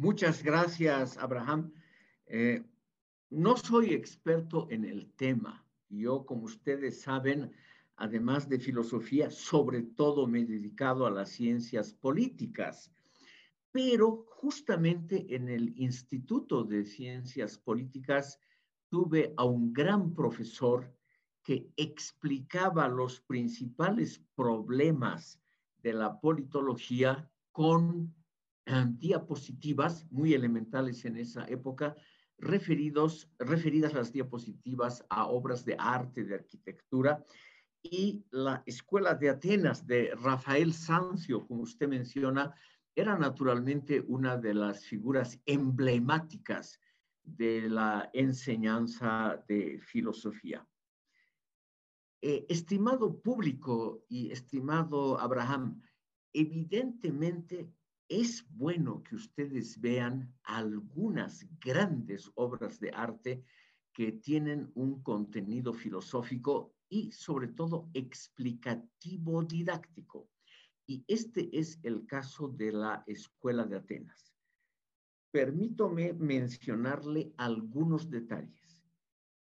Muchas gracias, Abraham. Eh, no soy experto en el tema. Yo, como ustedes saben, además de filosofía, sobre todo me he dedicado a las ciencias políticas. Pero justamente en el Instituto de Ciencias Políticas tuve a un gran profesor que explicaba los principales problemas de la politología con diapositivas muy elementales en esa época, referidas las diapositivas a obras de arte, de arquitectura, y la Escuela de Atenas de Rafael Sanzio, como usted menciona, era naturalmente una de las figuras emblemáticas de la enseñanza de filosofía. Estimado público y estimado Abraham, evidentemente es bueno que ustedes vean algunas grandes obras de arte que tienen un contenido filosófico y sobre todo explicativo didáctico. Y este es el caso de la Escuela de Atenas. Permítame mencionarle algunos detalles.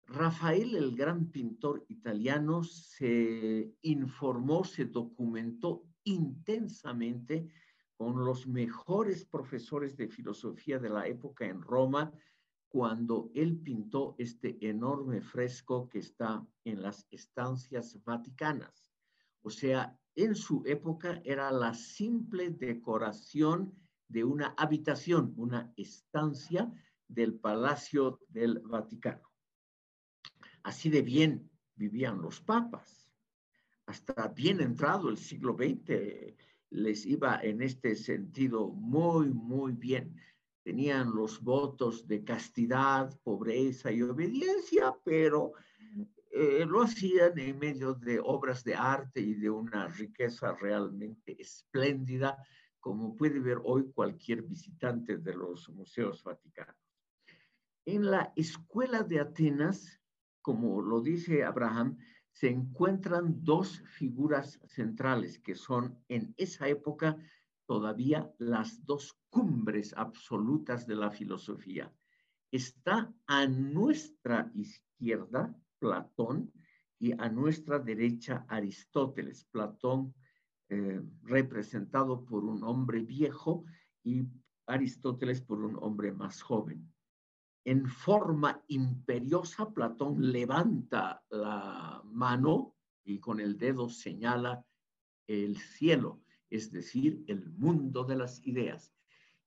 Rafael, el gran pintor italiano, se informó, se documentó intensamente con los mejores profesores de filosofía de la época en Roma, cuando él pintó este enorme fresco que está en las estancias vaticanas. O sea, en su época era la simple decoración de una habitación, una estancia del Palacio del Vaticano. Así de bien vivían los papas. Hasta bien entrado el siglo XX les iba en este sentido muy, muy bien. Tenían los votos de castidad, pobreza y obediencia, pero lo hacían en medio de obras de arte y de una riqueza realmente espléndida, como puede ver hoy cualquier visitante de los museos vaticanos. En la Escuela de Atenas, como lo dice Abraham, se encuentran dos figuras centrales que son en esa época todavía las dos cumbres absolutas de la filosofía. Está a nuestra izquierda Platón y a nuestra derecha Aristóteles. Platón representado por un hombre viejo y Aristóteles por un hombre más joven. En forma imperiosa, Platón levanta la mano y con el dedo señala el cielo, es decir, el mundo de las ideas.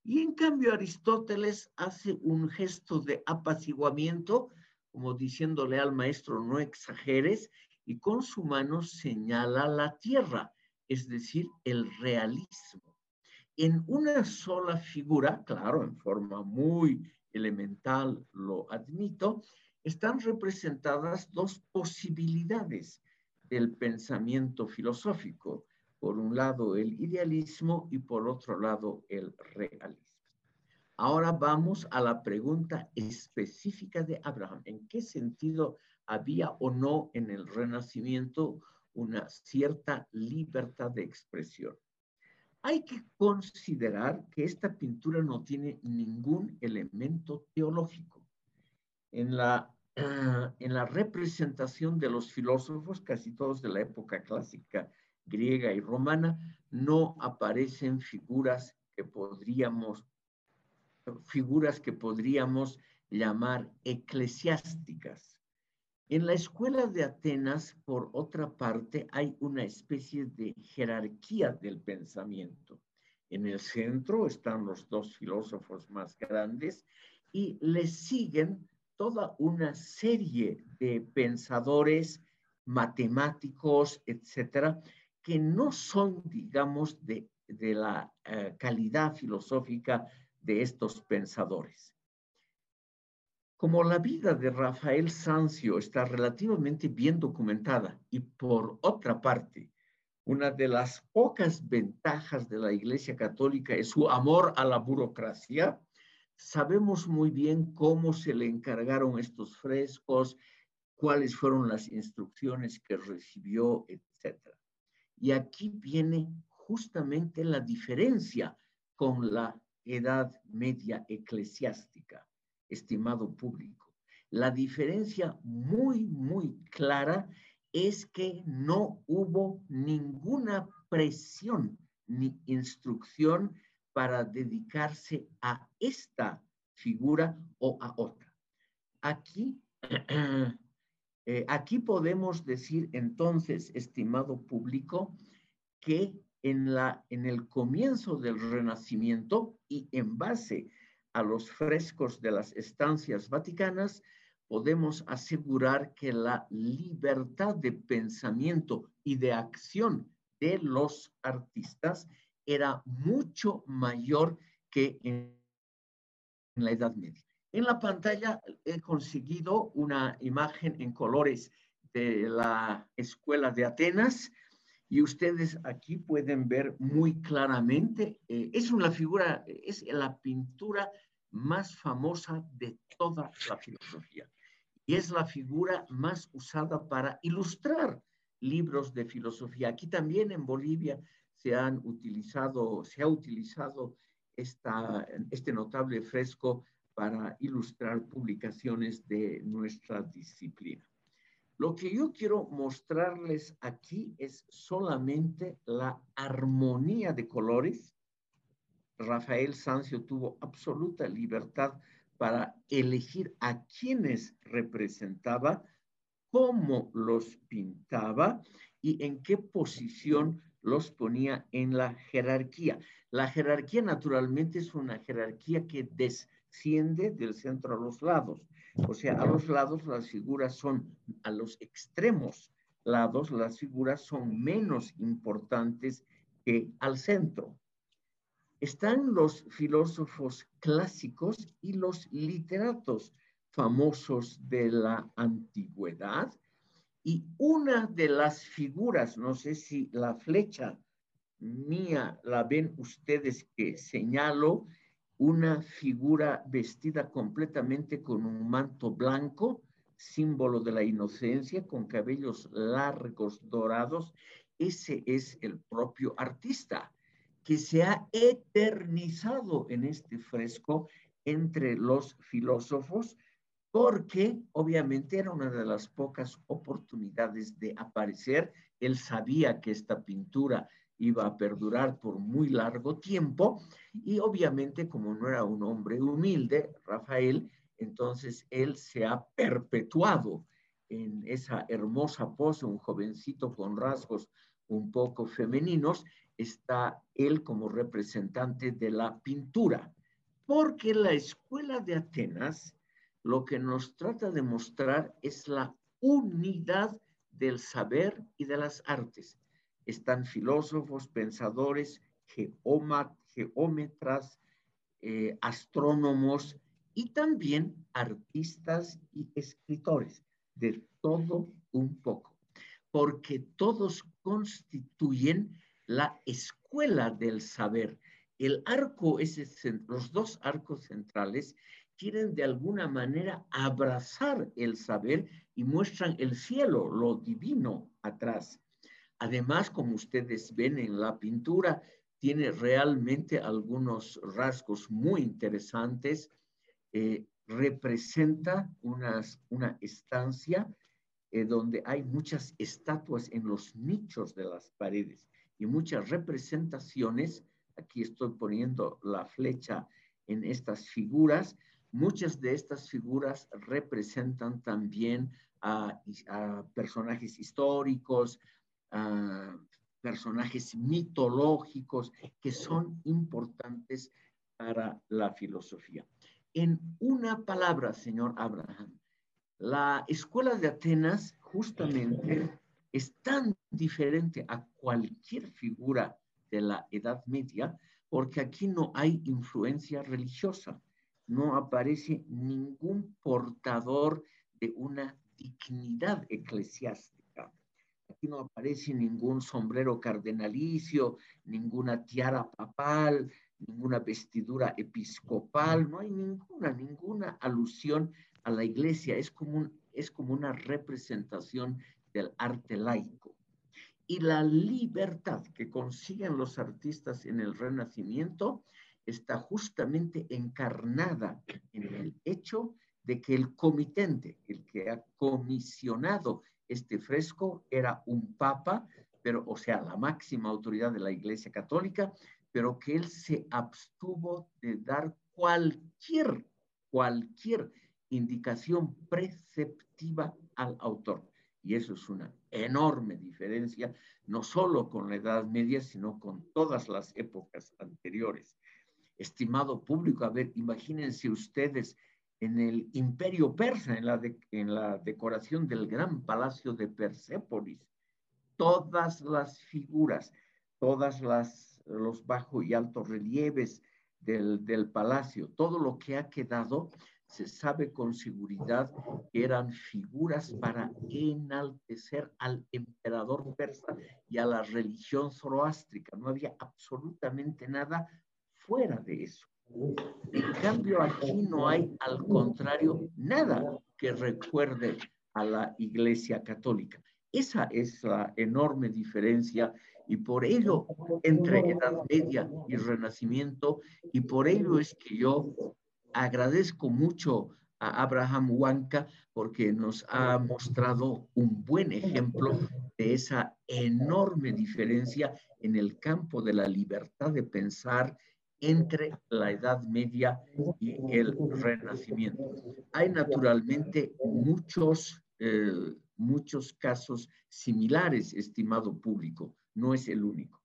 Y en cambio Aristóteles hace un gesto de apaciguamiento, como diciéndole al maestro, no exageres, y con su mano señala la tierra, es decir, el realismo. En una sola figura, claro, en forma muy elemental, lo admito, están representadas dos posibilidades del pensamiento filosófico. Por un lado, el idealismo y por otro lado, el realismo. Ahora vamos a la pregunta específica de Abraham. ¿En qué sentido había o no en el Renacimiento una cierta libertad de expresión? Hay que considerar que esta pintura no tiene ningún elemento teológico. En la representación de los filósofos, casi todos de la época clásica griega y romana, no aparecen figuras que podríamos llamar eclesiásticas. En la Escuela de Atenas, por otra parte, hay una especie de jerarquía del pensamiento. En el centro están los dos filósofos más grandes y les siguen toda una serie de pensadores, matemáticos, etcétera, que no son, digamos, de la calidad filosófica de estos pensadores. Como la vida de Rafael Sanzio está relativamente bien documentada y por otra parte, una de las pocas ventajas de la Iglesia Católica es su amor a la burocracia, sabemos muy bien cómo se le encargaron estos frescos, cuáles fueron las instrucciones que recibió, etc. Y aquí viene justamente la diferencia con la Edad Media eclesiástica, estimado público. La diferencia muy clara es que no hubo ninguna presión ni instrucción para dedicarse a esta figura o a otra. Aquí, aquí podemos decir entonces, estimado público, que en el comienzo del Renacimiento y en base a los frescos de las estancias vaticanas, podemos asegurar que la libertad de pensamiento y de acción de los artistas era mucho mayor que en la Edad Media. En la pantalla he conseguido una imagen en colores de la Escuela de Atenas y ustedes aquí pueden ver muy claramente, es una figura, es la pintura más famosa de toda la filosofía y es la figura más usada para ilustrar libros de filosofía. Aquí también en Bolivia se ha utilizado este notable fresco para ilustrar publicaciones de nuestra disciplina. Lo que yo quiero mostrarles aquí es solamente la armonía de colores. Rafael Sanzio tuvo absoluta libertad para elegir a quienes representaba, cómo los pintaba y en qué posición los ponía en la jerarquía. La jerarquía naturalmente es una jerarquía que desciende del centro a los lados. O sea, a los lados las figuras son, a los extremos lados las figuras son menos importantes que al centro. Están los filósofos clásicos y los literatos famosos de la antigüedad. Y una de las figuras, no sé si la flecha mía la ven ustedes que señalo, una figura vestida completamente con un manto blanco, símbolo de la inocencia, con cabellos largos dorados. Ese es el propio artista que se ha eternizado en este fresco entre los filósofos, porque obviamente era una de las pocas oportunidades de aparecer. Él sabía que esta pintura iba a perdurar por muy largo tiempo y obviamente como no era un hombre humilde, Rafael, entonces él se ha perpetuado en esa hermosa pose, un jovencito con rasgos un poco femeninos, está él como representante de la pintura, porque la escuela de Atenas lo que nos trata de mostrar es la unidad del saber y de las artes. Están filósofos, pensadores, geómetras, astrónomos y también artistas y escritores, de todo un poco, porque todos constituyen la escuela del saber. El arco, los dos arcos centrales, quieren de alguna manera abrazar el saber y muestran el cielo, lo divino atrás. Además, como ustedes ven en la pintura, tiene realmente algunos rasgos muy interesantes. Representa una estancia donde hay muchas estatuas en los nichos de las paredes y muchas representaciones. Aquí estoy poniendo la flecha en estas figuras. Muchas de estas figuras representan también a personajes históricos, a personajes mitológicos que son importantes para la filosofía. En una palabra, señor Abraham, la escuela de Atenas justamente es tan diferente a cualquier figura de la Edad Media porque aquí no hay influencia religiosa, no aparece ningún portador de una dignidad eclesiástica. Aquí no aparece ningún sombrero cardenalicio, ninguna tiara papal, ninguna vestidura episcopal, no hay ninguna alusión a la iglesia, es como una representación del arte laico. Y la libertad que consiguen los artistas en el Renacimiento está justamente encarnada en el hecho de que el comitente, el que ha comisionado este fresco, era un papa, pero, o sea, la máxima autoridad de la Iglesia Católica, pero que él se abstuvo de dar cualquier indicación preceptiva al autor. Y eso es una enorme diferencia, no solo con la Edad Media, sino con todas las épocas anteriores. Estimado público, a ver, imagínense ustedes en el Imperio Persa, en la decoración del gran palacio de Persépolis, todas las figuras, los bajos y altos relieves del palacio, todo lo que ha quedado, se sabe con seguridad que eran figuras para enaltecer al emperador persa y a la religión zoroástrica. No había absolutamente nada fuera de eso. En cambio, aquí no hay, al contrario, nada que recuerde a la Iglesia Católica. Esa es la enorme diferencia y por ello entre Edad Media y Renacimiento, y por ello es que yo agradezco mucho a Abraham Huanca porque nos ha mostrado un buen ejemplo de esa enorme diferencia en el campo de la libertad de pensar entre la Edad Media y el Renacimiento. Hay naturalmente muchos casos similares, estimado público, no es el único.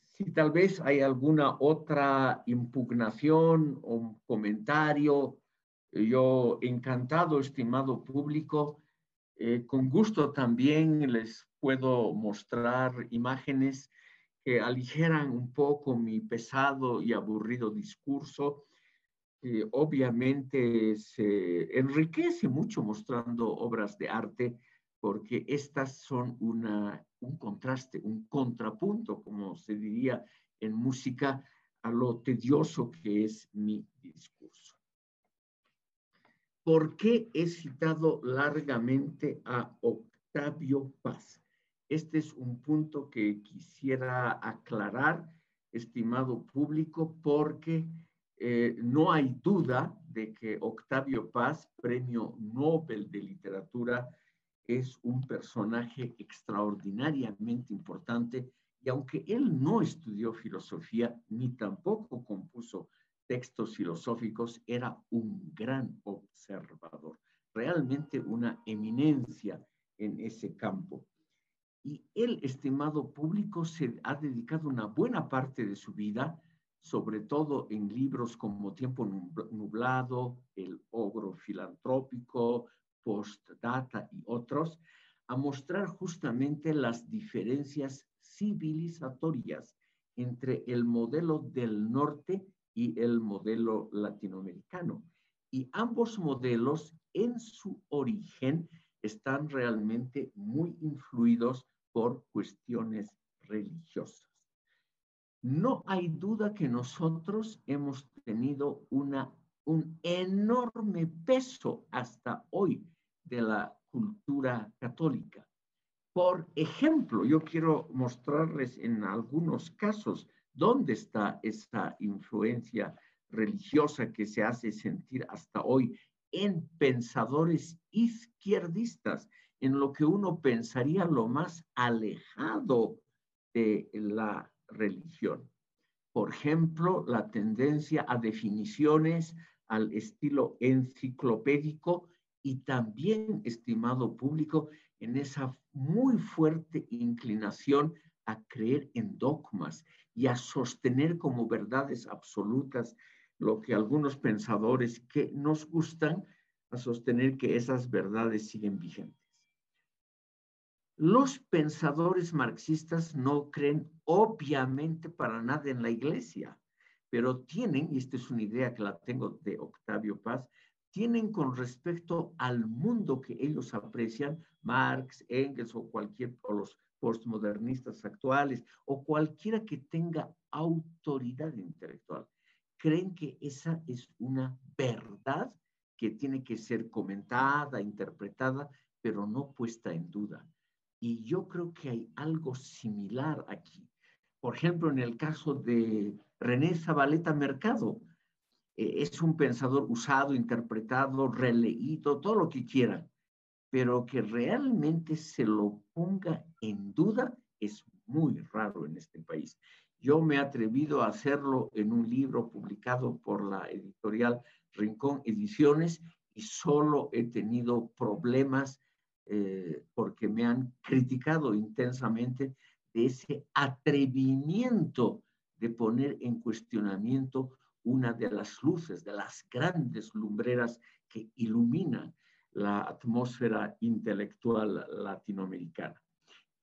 Si tal vez hay alguna otra impugnación o comentario, yo encantado, estimado público, con gusto también les puedo mostrar imágenes que aligeran un poco mi pesado y aburrido discurso. Obviamente se enriquece mucho mostrando obras de arte porque estas son un contraste, un contrapunto, como se diría en música, a lo tedioso que es mi discurso. ¿Por qué he citado largamente a Octavio Paz? Este es un punto que quisiera aclarar, estimado público, porque no hay duda de que Octavio Paz, Premio Nobel de Literatura, es un personaje extraordinariamente importante y aunque él no estudió filosofía ni tampoco compuso textos filosóficos, era un gran observador, realmente una eminencia en ese campo. Y él, estimado público, se ha dedicado una buena parte de su vida, sobre todo en libros como Tiempo Nublado, El Ogro Filantrópico, Postdata y otros, a mostrar justamente las diferencias civilizatorias entre el modelo del norte y el modelo latinoamericano. Y ambos modelos en su origen están realmente muy influidos por cuestiones religiosas. No hay duda que nosotros hemos tenido un enorme peso hasta hoy de la cultura católica. Por ejemplo, yo quiero mostrarles en algunos casos dónde está esa influencia religiosa que se hace sentir hasta hoy en pensadores izquierdistas, en lo que uno pensaría lo más alejado de la religión. Por ejemplo, la tendencia a definiciones al estilo enciclopédico y también, estimado público, en esa muy fuerte inclinación a creer en dogmas y a sostener como verdades absolutas lo que algunos pensadores que nos gustan, a sostener que esas verdades siguen vigentes. Los pensadores marxistas no creen obviamente para nada en la iglesia, pero tienen, y esta es una idea que la tengo de Octavio Paz, tienen con respecto al mundo que ellos aprecian, Marx, Engels o los postmodernistas actuales, o cualquiera que tenga autoridad intelectual, creen que esa es una verdad que tiene que ser comentada, interpretada, pero no puesta en duda. Y yo creo que hay algo similar aquí. Por ejemplo, en el caso de René Zabaleta Mercado. Es un pensador usado, interpretado, releído, todo lo que quieran, pero que realmente se lo ponga en duda es muy raro en este país. Yo me he atrevido a hacerlo en un libro publicado por la editorial Rincón Ediciones y solo he tenido problemas porque me han criticado intensamente de ese atrevimiento de poner en cuestionamiento una de las luces, de las grandes lumbreras que iluminan la atmósfera intelectual latinoamericana.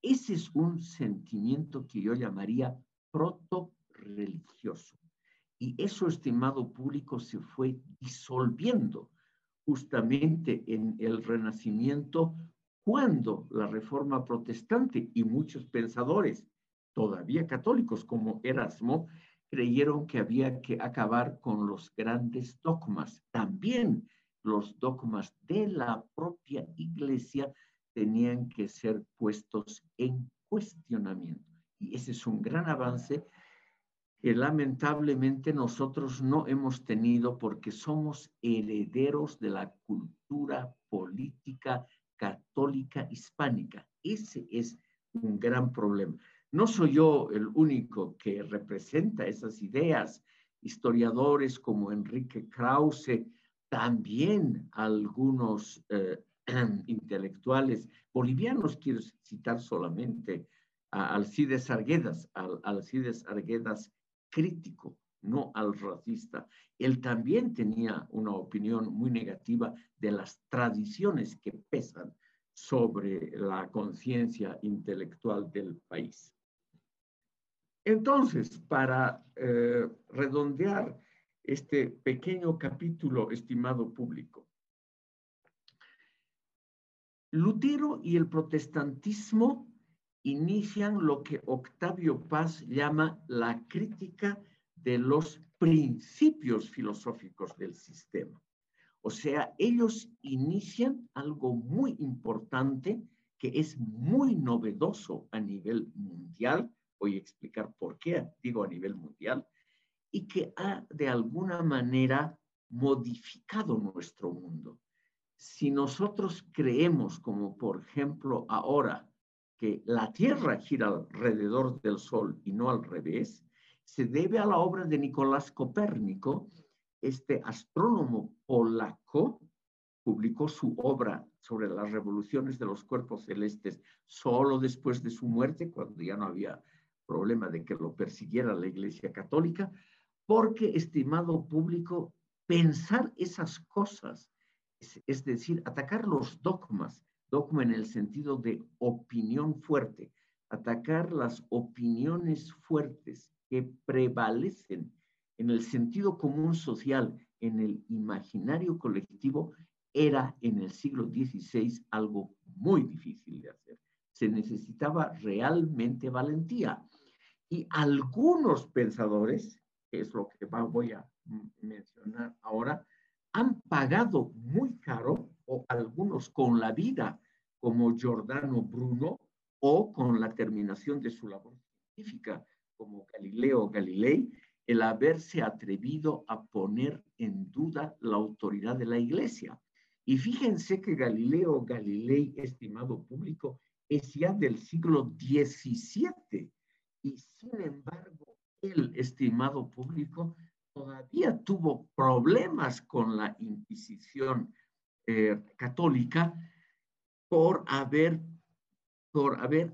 Ese es un sentimiento que yo llamaría proto-religioso. Y eso, estimado público, se fue disolviendo justamente en el Renacimiento, cuando la Reforma Protestante y muchos pensadores, todavía católicos como Erasmo, creyeron que había que acabar con los grandes dogmas. También los dogmas de la propia Iglesia tenían que ser puestos en cuestionamiento. Y ese es un gran avance que lamentablemente nosotros no hemos tenido porque somos herederos de la cultura política católica hispánica. Ese es un gran problema. No soy yo el único que representa esas ideas. Historiadores como Enrique Krause, también algunos intelectuales bolivianos, quiero citar solamente a Alcides Arguedas, Alcides Arguedas crítico, no al racista. Él también tenía una opinión muy negativa de las tradiciones que pesan sobre la conciencia intelectual del país. Entonces, para redondear este pequeño capítulo, estimado público, Lutero y el protestantismo inician lo que Octavio Paz llama la crítica de los principios filosóficos del sistema. O sea, ellos inician algo muy importante que es muy novedoso a nivel mundial. Voy a explicar por qué digo a nivel mundial, y que ha de alguna manera modificado nuestro mundo. Si nosotros creemos, como por ejemplo ahora, que la Tierra gira alrededor del Sol y no al revés, se debe a la obra de Nicolás Copérnico. Este astrónomo polaco publicó su obra sobre las revoluciones de los cuerpos celestes solo después de su muerte, cuando ya no había problema de que lo persiguiera la Iglesia Católica, porque, estimado público, pensar esas cosas, es decir, atacar los dogmas, dogma en el sentido de opinión fuerte, atacar las opiniones fuertes que prevalecen en el sentido común social, en el imaginario colectivo, era en el siglo XVI algo muy difícil de hacer. Se necesitaba realmente valentía. Y algunos pensadores, que es lo que voy a mencionar ahora, han pagado muy caro, o algunos con la vida, como Giordano Bruno, o con la terminación de su labor científica, como Galileo Galilei, el haberse atrevido a poner en duda la autoridad de la Iglesia. Y fíjense que Galileo Galilei, estimado público, es ya del siglo XVII. Y sin embargo, el estimado público todavía tuvo problemas con la Inquisición católica por haber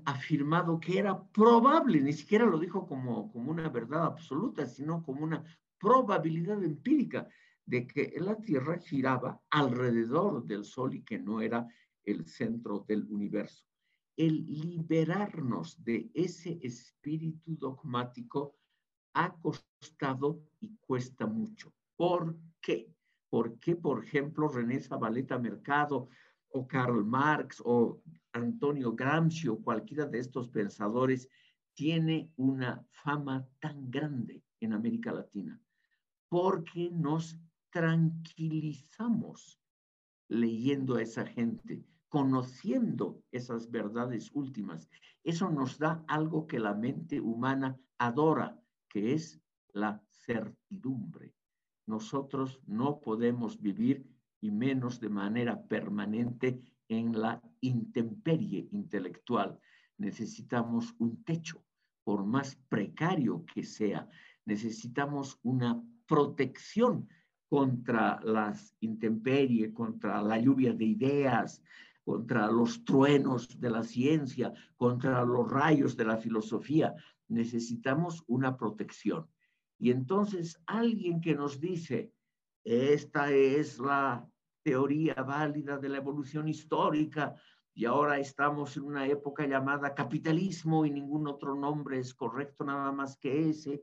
afirmado que era probable, ni siquiera lo dijo como una verdad absoluta, sino como una probabilidad empírica de que la Tierra giraba alrededor del Sol y que no era el centro del universo. El liberarnos de ese espíritu dogmático ha costado y cuesta mucho. ¿Por qué? Porque, por ejemplo, René Zabaleta Mercado o Karl Marx o Antonio Gramsci o cualquiera de estos pensadores tiene una fama tan grande en América Latina? Porque nos tranquilizamos leyendo a esa gente, conociendo esas verdades últimas. Eso nos da algo que la mente humana adora, que es la certidumbre. Nosotros no podemos vivir, y menos de manera permanente, en la intemperie intelectual. Necesitamos un techo, por más precario que sea. Necesitamos una protección contra las intemperies, contra la lluvia de ideas, contra los truenos de la ciencia, contra los rayos de la filosofía. Necesitamos una protección. Y entonces alguien que nos dice, esta es la teoría válida de la evolución histórica y ahora estamos en una época llamada capitalismo y ningún otro nombre es correcto nada más que ese,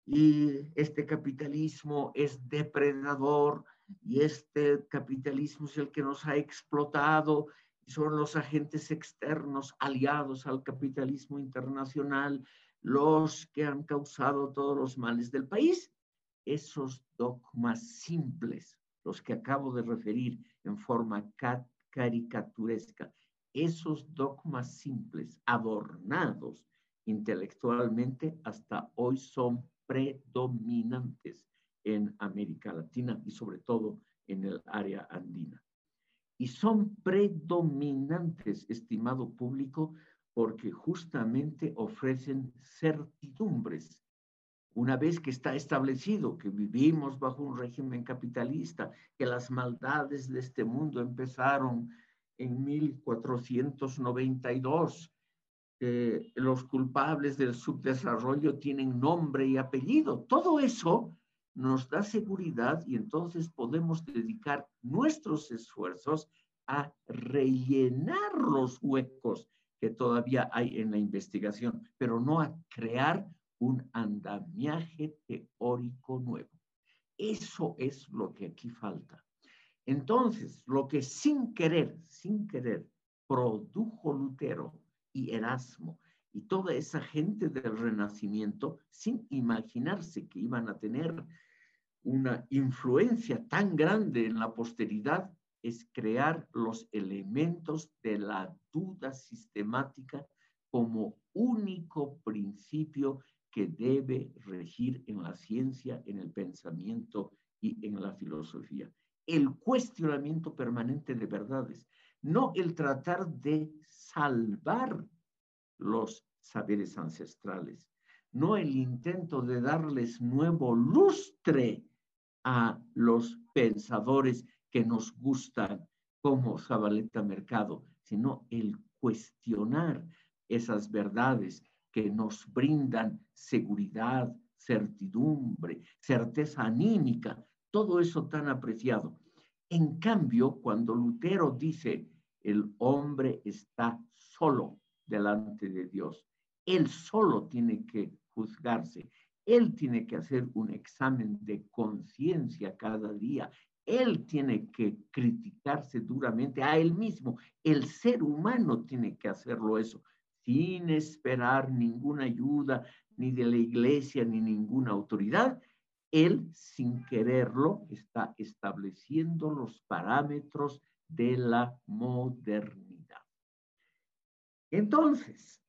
y este capitalismo es depredador y este capitalismo es el que nos ha explotado y son los agentes externos aliados al capitalismo internacional los que han causado todos los males del país. Esos dogmas simples, los que acabo de referir en forma caricaturesca, esos dogmas simples, adornados intelectualmente, hasta hoy son predominantes en América Latina y sobre todo en el área andina. Y son predominantes, estimado público, porque justamente ofrecen certidumbres. Una vez que está establecido que vivimos bajo un régimen capitalista, que las maldades de este mundo empezaron en 1492, que los culpables del subdesarrollo tienen nombre y apellido, todo eso nos da seguridad y entonces podemos dedicar nuestros esfuerzos a rellenar los huecos que todavía hay en la investigación, pero no a crear un andamiaje teórico nuevo. Eso es lo que aquí falta. Entonces, lo que sin querer, produjo Lutero y Erasmo y toda esa gente del Renacimiento, sin imaginarse que iban a tener una influencia tan grande en la posteridad, es crear los elementos de la duda sistemática como único principio que debe regir en la ciencia, en el pensamiento y en la filosofía. El cuestionamiento permanente de verdades, no el tratar de salvar los saberes ancestrales, no el intento de darles nuevo lustre a los pensadores que nos gustan como Zabaleta Mercado, sino el cuestionar esas verdades que nos brindan seguridad, certidumbre, certeza anímica, todo eso tan apreciado. En cambio, cuando Lutero dice, el hombre está solo delante de Dios, él solo tiene que juzgarse, él tiene que hacer un examen de conciencia cada día. Él tiene que criticarse duramente a él mismo. El ser humano tiene que hacerlo eso, sin esperar ninguna ayuda, ni de la iglesia, ni ninguna autoridad. Él, sin quererlo, está estableciendo los parámetros de la modernidad. Entonces,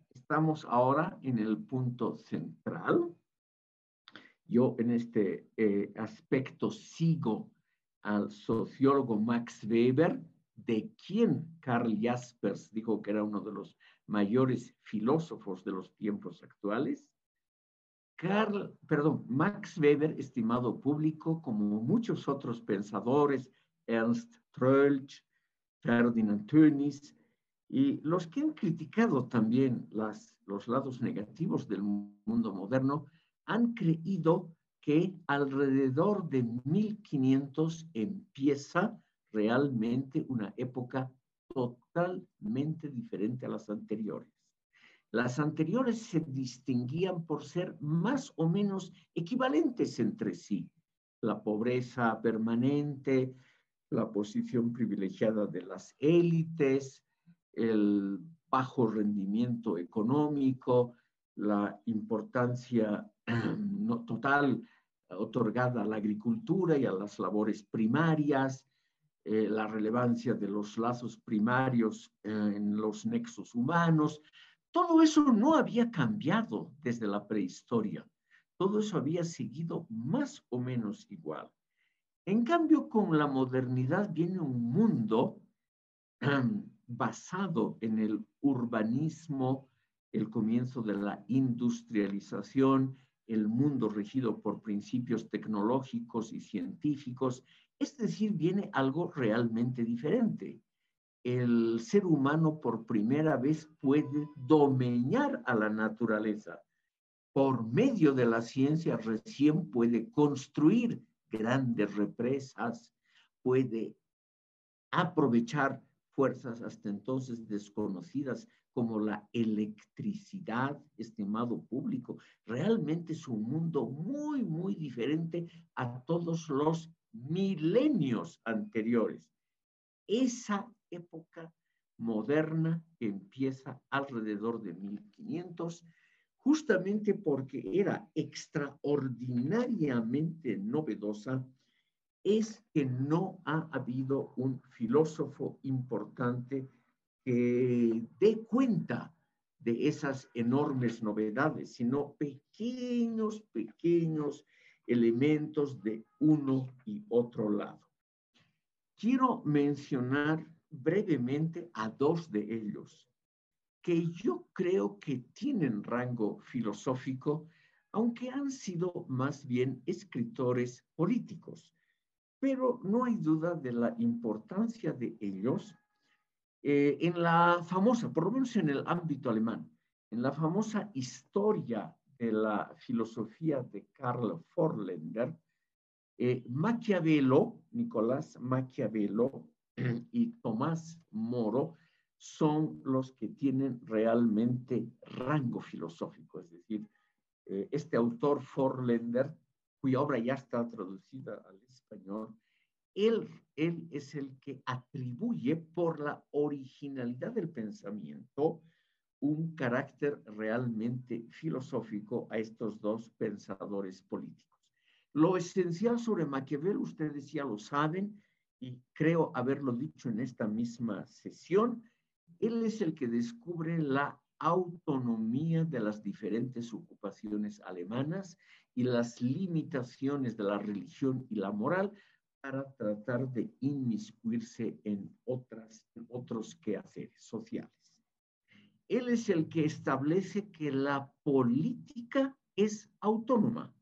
estamos ahora en el punto central. Yo en este aspecto sigo al sociólogo Max Weber, de quien Karl Jaspers dijo que era uno de los mayores filósofos de los tiempos actuales. Max Weber, estimado público, como muchos otros pensadores, Ernst Troeltsch, Ferdinand Tönnies, y los que han criticado también los lados negativos del mundo moderno, han creído que alrededor de 1500 empieza realmente una época totalmente diferente a las anteriores. Las anteriores se distinguían por ser más o menos equivalentes entre sí. La pobreza permanente, la posición privilegiada de las élites, el bajo rendimiento económico, la importancia no total otorgada a la agricultura y a las labores primarias, la relevancia de los lazos primarios en los nexos humanos. Todo eso no había cambiado desde la prehistoria. todo eso había seguido más o menos igual. En cambio, con la modernidad viene un mundo basado en el urbanismo, el comienzo de la industrialización, el mundo regido por principios tecnológicos y científicos, es decir, viene algo realmente diferente. El ser humano por primera vez puede domeñar a la naturaleza. Por medio de la ciencia recién puede construir grandes represas, puede aprovechar fuerzas hasta entonces desconocidas como la electricidad, estimado público. Realmente es un mundo muy, muy diferente a todos los milenios anteriores. Esa época moderna que empieza alrededor de 1500, justamente porque era extraordinariamente novedosa, es que no ha habido un filósofo importante que dé cuenta de esas enormes novedades, sino pequeños elementos de uno y otro lado. Quiero mencionar brevemente a dos de ellos, que yo creo que tienen rango filosófico, aunque han sido más bien escritores políticos. Pero no hay duda de la importancia de ellos en la famosa, por lo menos en el ámbito alemán, en la famosa historia de la filosofía de Karl Vorländer, Maquiavelo, Nicolás Maquiavelo y Tomás Moro son los que tienen realmente rango filosófico, es decir, este autor Vorländer, cuya obra ya está traducida al español, él es el que atribuye por la originalidad del pensamiento un carácter realmente filosófico a estos dos pensadores políticos. Lo esencial sobre Maquiavelo, ustedes ya lo saben, y creo haberlo dicho en esta misma sesión, él es el que descubre la autonomía de las diferentes ocupaciones alemanas y las limitaciones de la religión y la moral para tratar de inmiscuirse en otros quehaceres sociales. Él es el que establece que la política es autónoma,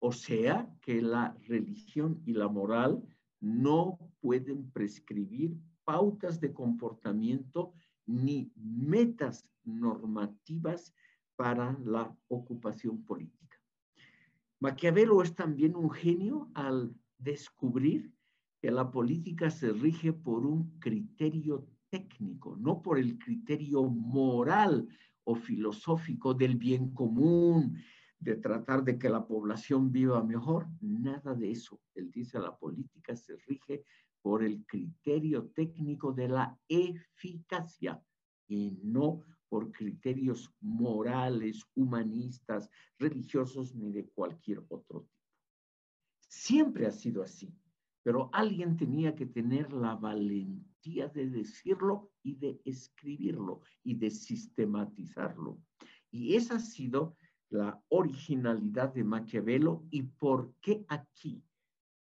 o sea, que la religión y la moral no pueden prescribir pautas de comportamiento ni metas normativas para la ocupación política. Maquiavelo es también un genio al descubrir que la política se rige por un criterio técnico, no por el criterio moral o filosófico del bien común, de tratar de que la población viva mejor. Nada de eso. Él dice, la política se rige por el criterio técnico de la eficacia y no por criterios morales, humanistas, religiosos, ni de cualquier otro tipo. Siempre ha sido así, pero alguien tenía que tener la valentía de decirlo y de escribirlo y de sistematizarlo. Y esa ha sido la originalidad de Maquiavelo y por qué aquí,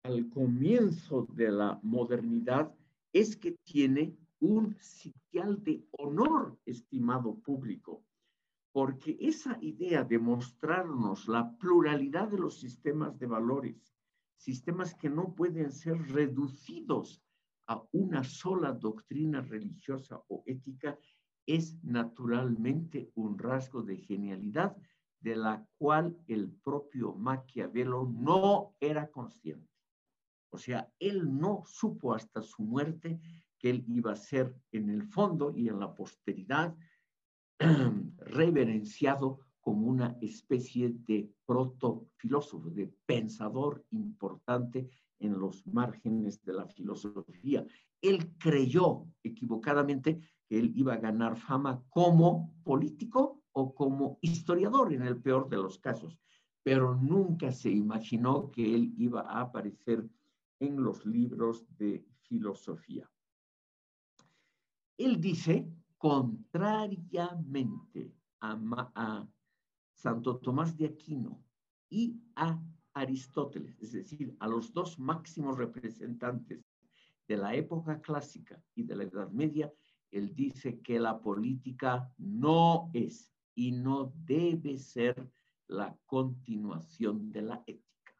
al comienzo de la modernidad, es que tiene un sitial de honor, estimado público, porque esa idea de mostrarnos la pluralidad de los sistemas de valores, sistemas que no pueden ser reducidos a una sola doctrina religiosa o ética, es naturalmente un rasgo de genialidad de la cual el propio Maquiavelo no era consciente. O sea, él no supo hasta su muerte que él iba a ser en el fondo y en la posteridad reverenciado como una especie de proto-filósofo, de pensador importante en los márgenes de la filosofía. Él creyó equivocadamente que él iba a ganar fama como político o como historiador en el peor de los casos, pero nunca se imaginó que él iba a aparecer en los libros de filosofía. Él dice, contrariamente a Santo Tomás de Aquino y a Aristóteles, es decir, a los dos máximos representantes de la época clásica y de la Edad Media, él dice que la política no es y no debe ser la continuación de la ética.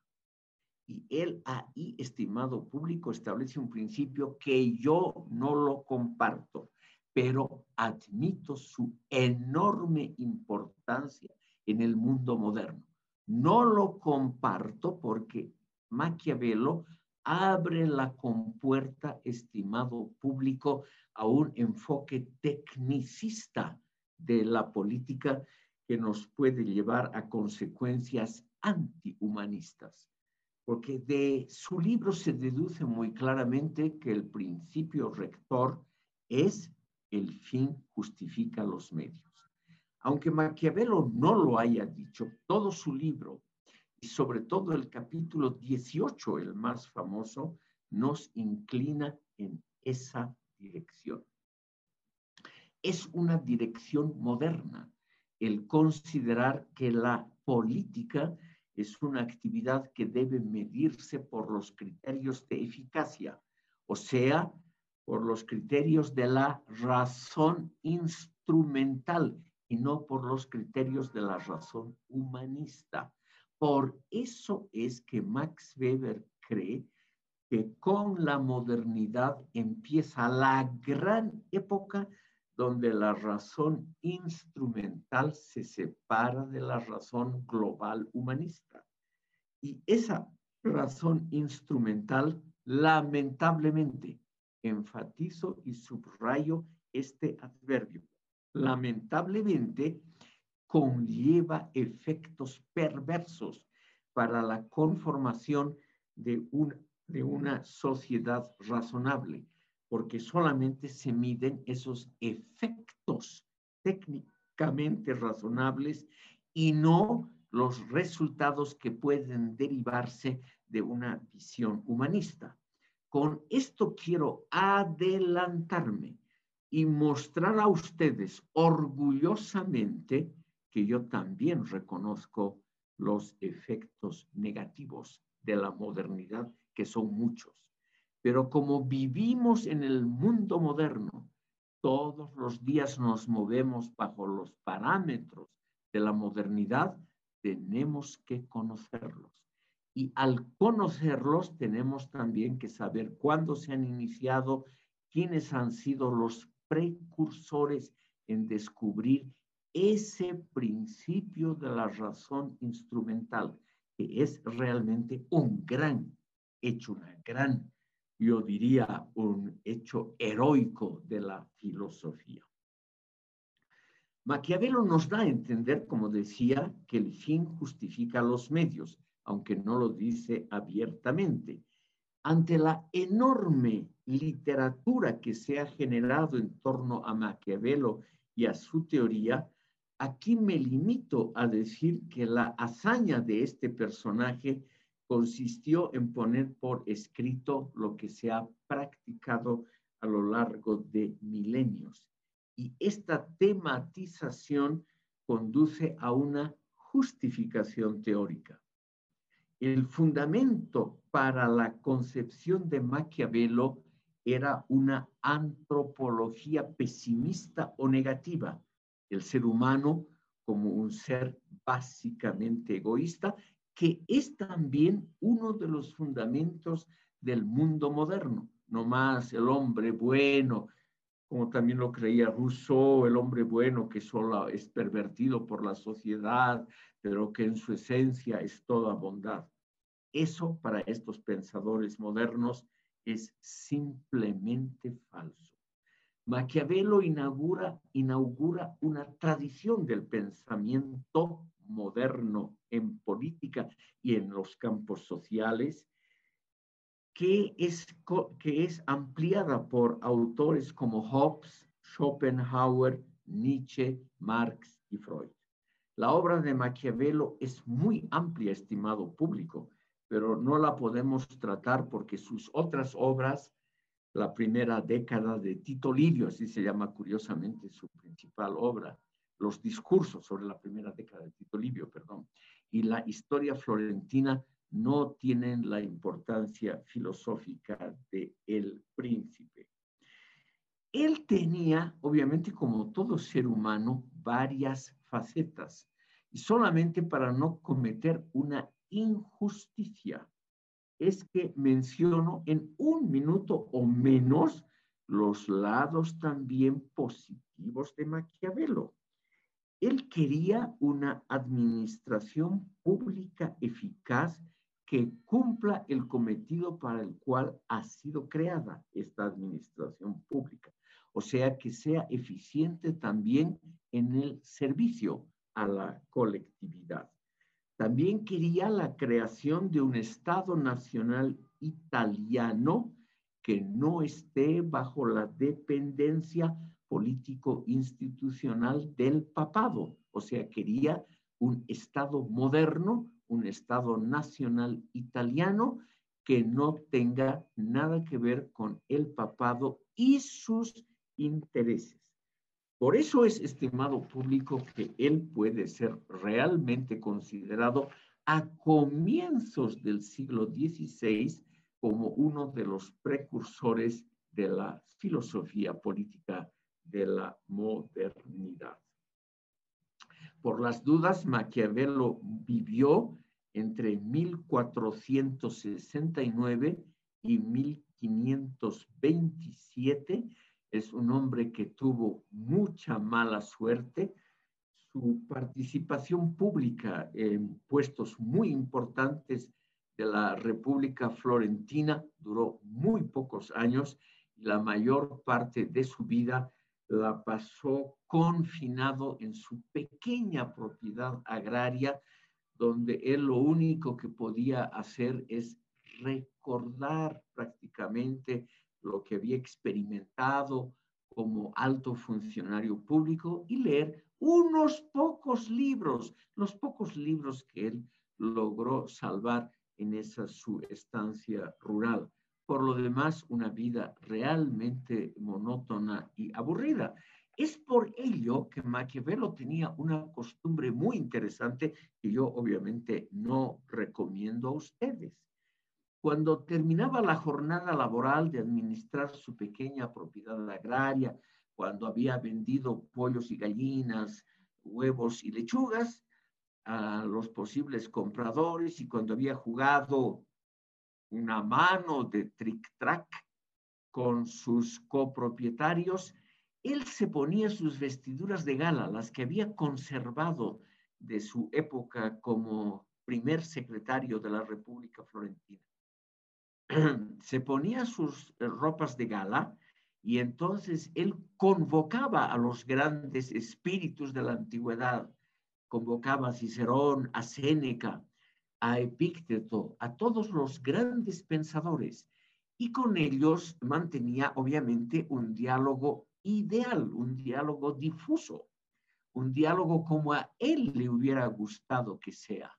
Y él ahí, estimado público, establece un principio que yo no lo comparto, pero admito su enorme importancia en el mundo moderno. No lo comparto porque Maquiavelo abre la compuerta, estimado público, a un enfoque tecnicista de la política que nos puede llevar a consecuencias antihumanistas. Porque de su libro se deduce muy claramente que el principio rector es el fin justifica los medios. Aunque Maquiavelo no lo haya dicho, todo su libro, y sobre todo el capítulo 18, el más famoso, nos inclina en esa dirección. Es una dirección moderna el considerar que la política es una actividad que debe medirse por los criterios de eficacia, o sea, por los criterios de la razón instrumental y no por los criterios de la razón humanista. Por eso es que Max Weber cree que con la modernidad empieza la gran época donde la razón instrumental se separa de la razón global humanista. Y esa razón instrumental, lamentablemente, enfatizo y subrayo este adverbio, lamentablemente conlleva efectos perversos para la conformación de una sociedad razonable, porque solamente se miden esos efectos técnicamente razonables y no los resultados que pueden derivarse de una visión humanista. Con esto quiero adelantarme y mostrar a ustedes orgullosamente que yo también reconozco los efectos negativos de la modernidad, que son muchos. Pero como vivimos en el mundo moderno, todos los días nos movemos bajo los parámetros de la modernidad, tenemos que conocerlos. Y al conocerlos, tenemos también que saber cuándo se han iniciado, quiénes han sido los precursores en descubrir ese principio de la razón instrumental, que es realmente un gran hecho, una gran, yo diría, un hecho heroico de la filosofía. Maquiavelo nos da a entender, como decía, que el fin justifica los medios, aunque no lo dice abiertamente. Ante la enorme literatura que se ha generado en torno a Maquiavelo y a su teoría, aquí me limito a decir que la hazaña de este personaje consistió en poner por escrito lo que se ha practicado a lo largo de milenios. Y esta tematización conduce a una justificación teórica. El fundamento para la concepción de Maquiavelo era una antropología pesimista o negativa, el ser humano como un ser básicamente egoísta, que es también uno de los fundamentos del mundo moderno, no más el hombre bueno, como también lo creía Rousseau, el hombre bueno que solo es pervertido por la sociedad, pero que en su esencia es toda bondad. Eso para estos pensadores modernos es simplemente falso. Maquiavelo inaugura una tradición del pensamiento moderno en política y en los campos sociales que es ampliada por autores como Hobbes, Schopenhauer, Nietzsche, Marx y Freud. La obra de Maquiavelo es muy amplia, estimado público, pero no la podemos tratar porque sus otras obras, la primera década de Tito Livio, así se llama curiosamente su principal obra, los discursos sobre la primera década de Tito Livio, perdón, y la historia florentina no tienen la importancia filosófica de El Príncipe. Él tenía, obviamente, como todo ser humano, varias facetas, y solamente para no cometer una injusticia, es que menciono en un minuto o menos los lados también positivos de Maquiavelo. Él quería una administración pública eficaz que cumpla el cometido para el cual ha sido creada esta administración pública. O sea, que sea eficiente también en el servicio a la colectividad. También quería la creación de un Estado nacional italiano que no esté bajo la dependencia político-institucional del papado. O sea, quería un Estado moderno, un Estado nacional italiano que no tenga nada que ver con el papado y sus intereses. Por eso es, estimado público, que él puede ser realmente considerado a comienzos del siglo XVI como uno de los precursores de la filosofía política de la modernidad. Por las dudas, Maquiavelo vivió entre 1469 y 1527. Es un hombre que tuvo mucha mala suerte. Su participación pública en puestos muy importantes de la República Florentina duró muy pocos años y la mayor parte de su vida la pasó confinado en su pequeña propiedad agraria, donde él lo único que podía hacer es recordar prácticamente lo que había experimentado como alto funcionario público y leer unos pocos libros, los pocos libros que él logró salvar en esa su estancia rural. Por lo demás, una vida realmente monótona y aburrida. Es por ello que Maquiavelo tenía una costumbre muy interesante que yo obviamente no recomiendo a ustedes. Cuando terminaba la jornada laboral de administrar su pequeña propiedad agraria, cuando había vendido pollos y gallinas, huevos y lechugas a los posibles compradores y cuando había jugado una mano de tric-trac con sus copropietarios, él se ponía sus vestiduras de gala, las que había conservado de su época como primer secretario de la República Florentina. Se ponía sus ropas de gala y entonces él convocaba a los grandes espíritus de la antigüedad, convocaba a Cicerón, a Séneca, a Epícteto, a todos los grandes pensadores, y con ellos mantenía obviamente un diálogo ideal, un diálogo difuso, un diálogo como a él le hubiera gustado que sea.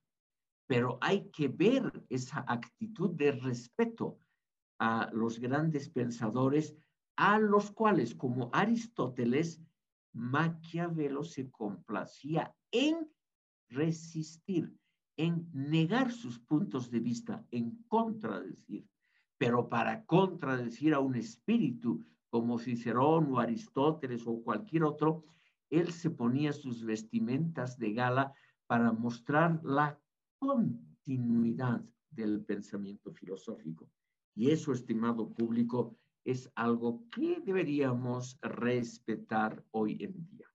Pero hay que ver esa actitud de respeto a los grandes pensadores, a los cuales, como Aristóteles, Maquiavelo se complacía en resistir, en negar sus puntos de vista, en contradecir. Pero para contradecir a un espíritu como Cicerón o Aristóteles o cualquier otro, él se ponía sus vestimentas de gala para mostrar la continuidad del pensamiento filosófico. Y eso, estimado público, es algo que deberíamos respetar hoy en día.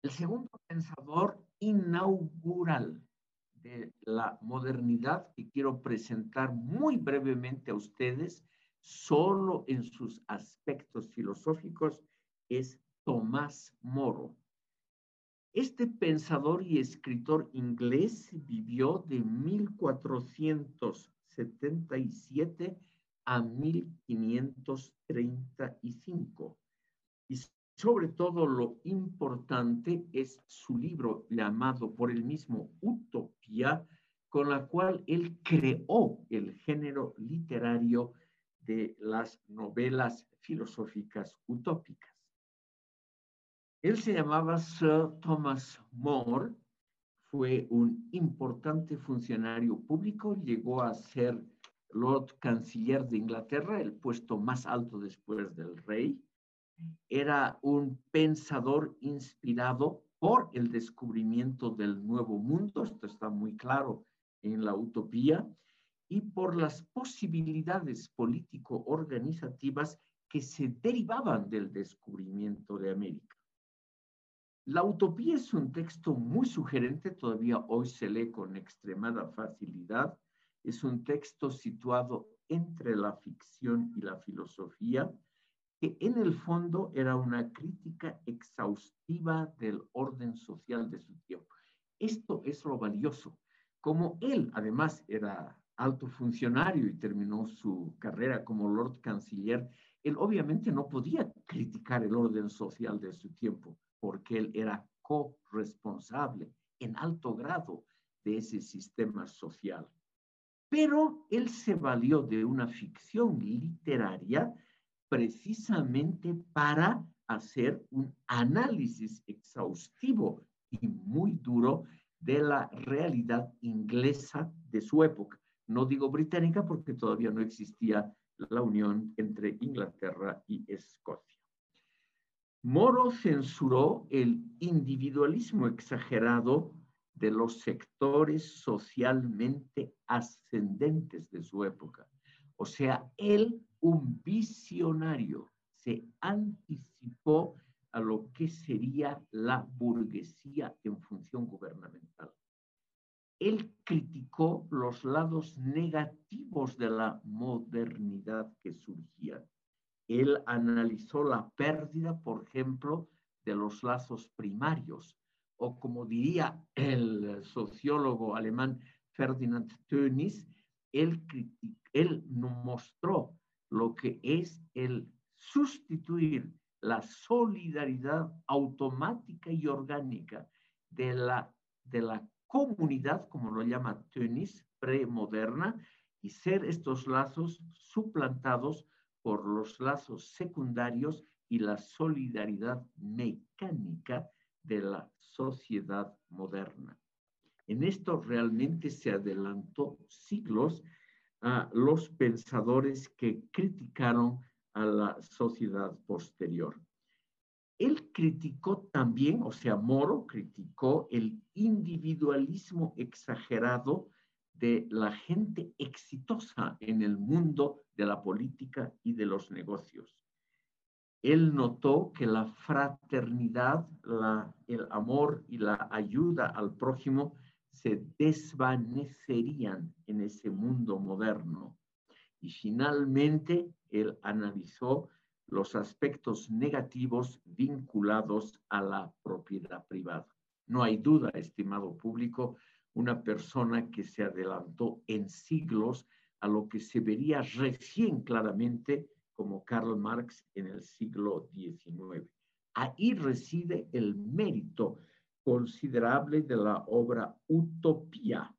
El segundo pensador inaugural de la modernidad que quiero presentar muy brevemente a ustedes, solo en sus aspectos filosóficos, es Tomás Moro. Este pensador y escritor inglés vivió de 1477 a 1535. Y sobre todo lo importante es su libro llamado por él mismo Utopía, con la cual él creó el género literario de las novelas filosóficas utópicas. Él se llamaba Sir Thomas More, fue un importante funcionario público, llegó a ser Lord Canciller de Inglaterra, el puesto más alto después del rey. Era un pensador inspirado por el descubrimiento del nuevo mundo, esto está muy claro en la Utopía, y por las posibilidades político-organizativas que se derivaban del descubrimiento de América. La Utopía es un texto muy sugerente, todavía hoy se lee con extremada facilidad. Es un texto situado entre la ficción y la filosofía, que en el fondo era una crítica exhaustiva del orden social de su tiempo. Esto es lo valioso. Como él, además, era alto funcionario y terminó su carrera como Lord Canciller, él obviamente no podía criticar el orden social de su tiempo, porque él era corresponsable en alto grado de ese sistema social. Pero él se valió de una ficción literaria precisamente para hacer un análisis exhaustivo y muy duro de la realidad inglesa de su época. No digo británica porque todavía no existía la unión entre Inglaterra y Escocia. Moro censuró el individualismo exagerado de los sectores socialmente ascendentes de su época. O sea, él, un visionario, se anticipó a lo que sería la burguesía en función gubernamental. Él criticó los lados negativos de la modernidad que surgían. Él analizó la pérdida, por ejemplo, de los lazos primarios, o como diría el sociólogo alemán Ferdinand Tönnies, él mostró lo que es el sustituir la solidaridad automática y orgánica de la comunidad, como lo llama Tönnies, premoderna, y ser estos lazos suplantados por los lazos secundarios y la solidaridad mecánica de la sociedad moderna. En esto realmente se adelantó siglos a los pensadores que criticaron a la sociedad posterior. Él criticó también, o sea, Moro criticó el individualismo exagerado de la gente exitosa en el mundo de la política y de los negocios. Él notó que la fraternidad, el amor y la ayuda al prójimo se desvanecerían en ese mundo moderno. Y finalmente, él analizó los aspectos negativos vinculados a la propiedad privada. No hay duda, estimado público, una persona que se adelantó en siglos a lo que se vería recién claramente como Karl Marx en el siglo XIX. Ahí reside el mérito considerable de la obra Utopía,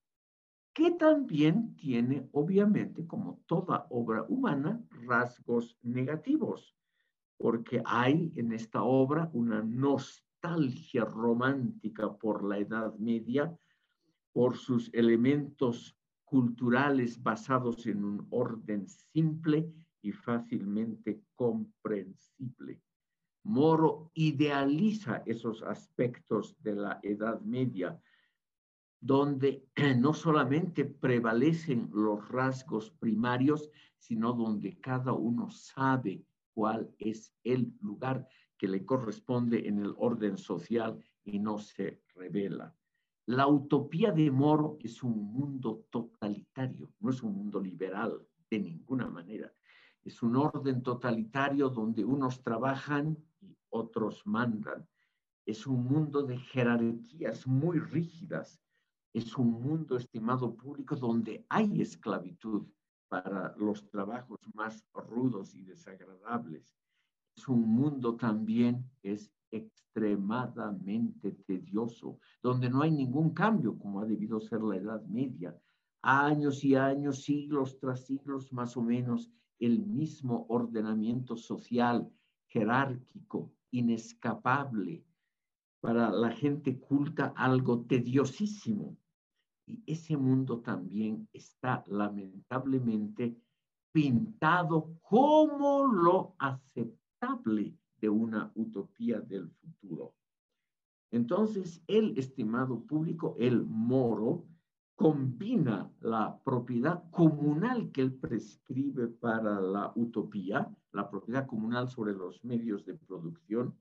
que también tiene, obviamente, como toda obra humana, rasgos negativos, porque hay en esta obra una nostalgia romántica por la Edad Media, por sus elementos culturales basados en un orden simple y fácilmente comprensible. Moro idealiza esos aspectos de la Edad Media, donde no solamente prevalecen los rasgos primarios, sino donde cada uno sabe cuál es el lugar que le corresponde en el orden social y no se revela. La utopía de Moro es un mundo totalitario, no es un mundo liberal de ninguna manera. Es un orden totalitario donde unos trabajan y otros mandan. Es un mundo de jerarquías muy rígidas. Es un mundo, estimado público, donde hay esclavitud para los trabajos más rudos y desagradables. Es un mundo también que es extremadamente tedioso, donde no hay ningún cambio, como ha debido ser la Edad Media. Años y años, siglos tras siglos, más o menos, el mismo ordenamiento social, jerárquico, inescapable, para la gente culta algo tediosísimo. Y ese mundo también está lamentablemente pintado como lo aceptable de una utopía del futuro. Entonces, el estimado público, el Moro, combina la propiedad comunal que él prescribe para la utopía, la propiedad comunal sobre los medios de producción,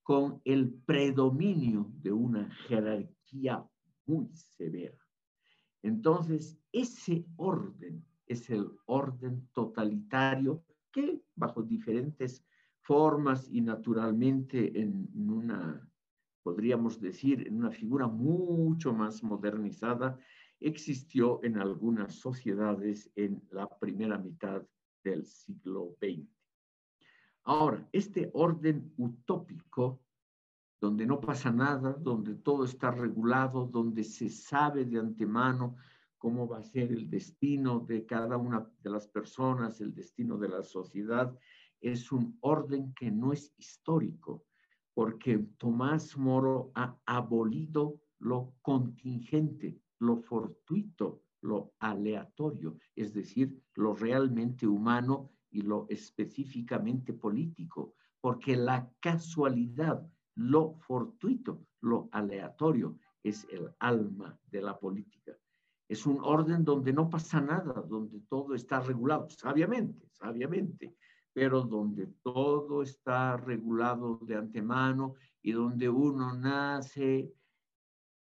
con el predominio de una jerarquía muy severa. Entonces, ese orden es el orden totalitario que, bajo diferentes formas y naturalmente en una, podríamos decir, en una figura mucho más modernizada, existió en algunas sociedades en la primera mitad del siglo XX. Ahora, este orden utópico, donde no pasa nada, donde todo está regulado, donde se sabe de antemano cómo va a ser el destino de cada una de las personas, el destino de la sociedad, es un orden que no es histórico, porque Tomás Moro ha abolido lo contingente, lo fortuito, lo aleatorio, es decir, lo realmente humano y lo específicamente político, porque la casualidad, lo fortuito, lo aleatorio, es el alma de la política. Es un orden donde no pasa nada, donde todo está regulado, sabiamente, pero donde todo está regulado de antemano y donde uno nace,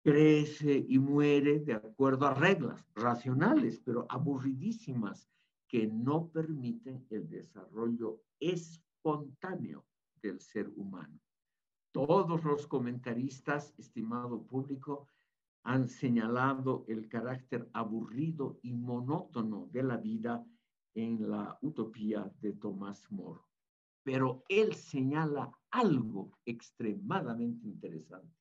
crece y muere de acuerdo a reglas racionales, pero aburridísimas, que no permiten el desarrollo espontáneo del ser humano. Todos los comentaristas, estimado público, han señalado el carácter aburrido y monótono de la vida en la utopía de Tomás Moro. Pero él señala algo extremadamente interesante.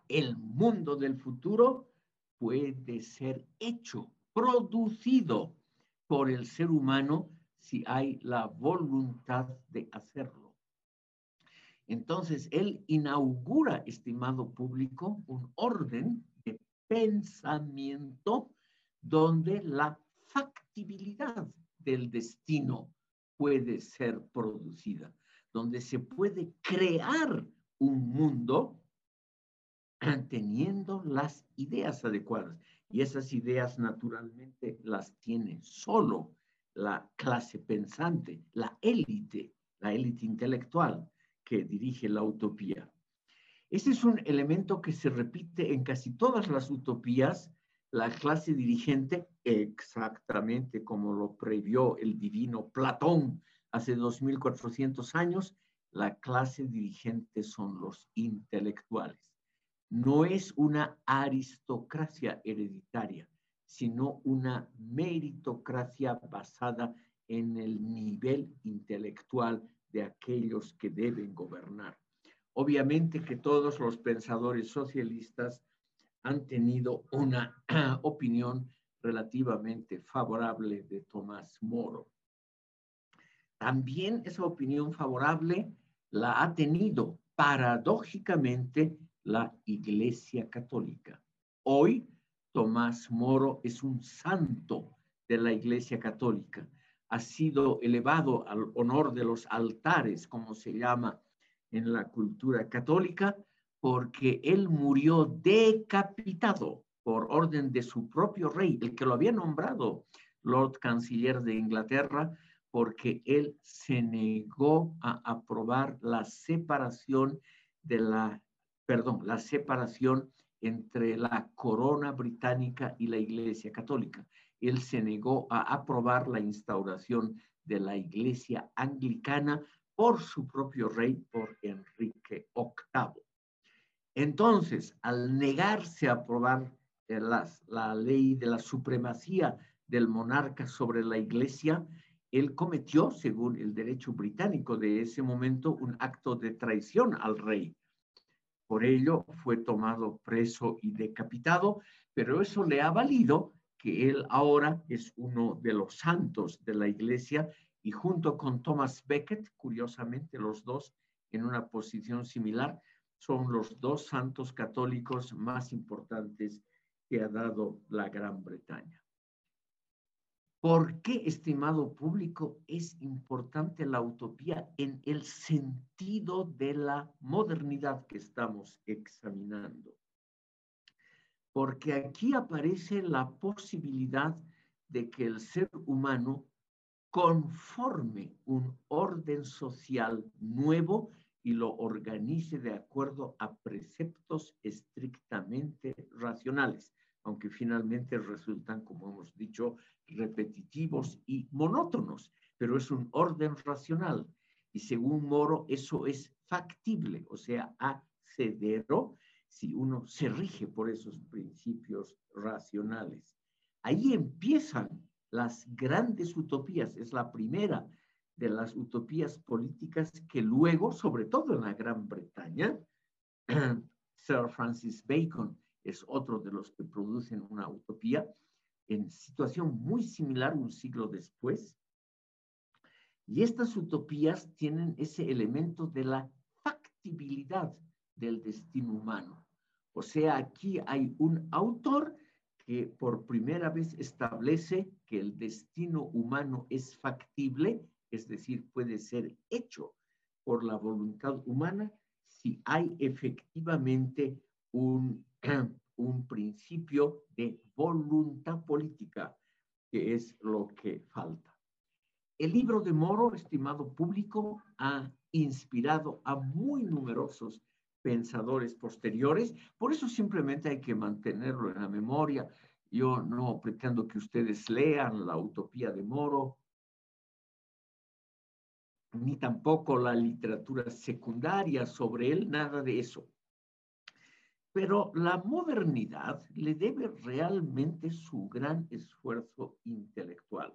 El mundo del futuro puede ser hecho, producido por el ser humano si hay la voluntad de hacerlo. Entonces, él inaugura, estimado público, un orden de pensamiento donde la factibilidad del destino puede ser producida, donde se puede crear un mundo teniendo las ideas adecuadas. Y esas ideas naturalmente las tiene solo la clase pensante, la élite intelectual que dirige la utopía. Ese es un elemento que se repite en casi todas las utopías. La clase dirigente, exactamente como lo previó el divino Platón hace 2400 años, la clase dirigente son los intelectuales. No es una aristocracia hereditaria, sino una meritocracia basada en el nivel intelectual de aquellos que deben gobernar. Obviamente que todos los pensadores socialistas han tenido una opinión relativamente favorable de Tomás Moro. También esa opinión favorable la ha tenido paradójicamente la Iglesia Católica. Hoy Tomás Moro es un santo de la Iglesia Católica. Ha sido elevado al honor de los altares, como se llama en la cultura católica, porque él murió decapitado por orden de su propio rey, el que lo había nombrado Lord Canciller de Inglaterra, porque él se negó a aprobar la separación la separación entre la corona británica y la Iglesia Católica. Él se negó a aprobar la instauración de la Iglesia anglicana por su propio rey, por Enrique VIII. Entonces, al negarse a aprobar la ley de la supremacía del monarca sobre la Iglesia, él cometió, según el derecho británico de ese momento, un acto de traición al rey. Por ello fue tomado preso y decapitado, pero eso le ha valido que él ahora es uno de los santos de la Iglesia y junto con Thomas Becket, curiosamente los dos en una posición similar. Son los dos santos católicos más importantes que ha dado la Gran Bretaña. ¿Por qué, estimado público, es importante la utopía en el sentido de la modernidad que estamos examinando? Porque aquí aparece la posibilidad de que el ser humano conforme un orden social nuevo y lo organice de acuerdo a preceptos estrictamente racionales, aunque finalmente resultan, como hemos dicho, repetitivos y monótonos, pero es un orden racional. Y según Moro, eso es factible, o sea, hacedero, si uno se rige por esos principios racionales. Ahí empiezan las grandes utopías. Es la primera de las utopías políticas que luego, sobre todo en la Gran Bretaña, Sir Francis Bacon es otro de los que producen una utopía en situación muy similar un siglo después. Y estas utopías tienen ese elemento de la factibilidad del destino humano. O sea, aquí hay un autor que por primera vez establece que el destino humano es factible, es decir, puede ser hecho por la voluntad humana si hay efectivamente un principio de voluntad política, que es lo que falta. El libro de Moro, estimado público, ha inspirado a muy numerosos pensadores posteriores, por eso simplemente hay que mantenerlo en la memoria. Yo no pretendo que ustedes lean la utopía de Moro, ni tampoco la literatura secundaria sobre él, nada de eso. Pero la modernidad le debe realmente su gran esfuerzo intelectual,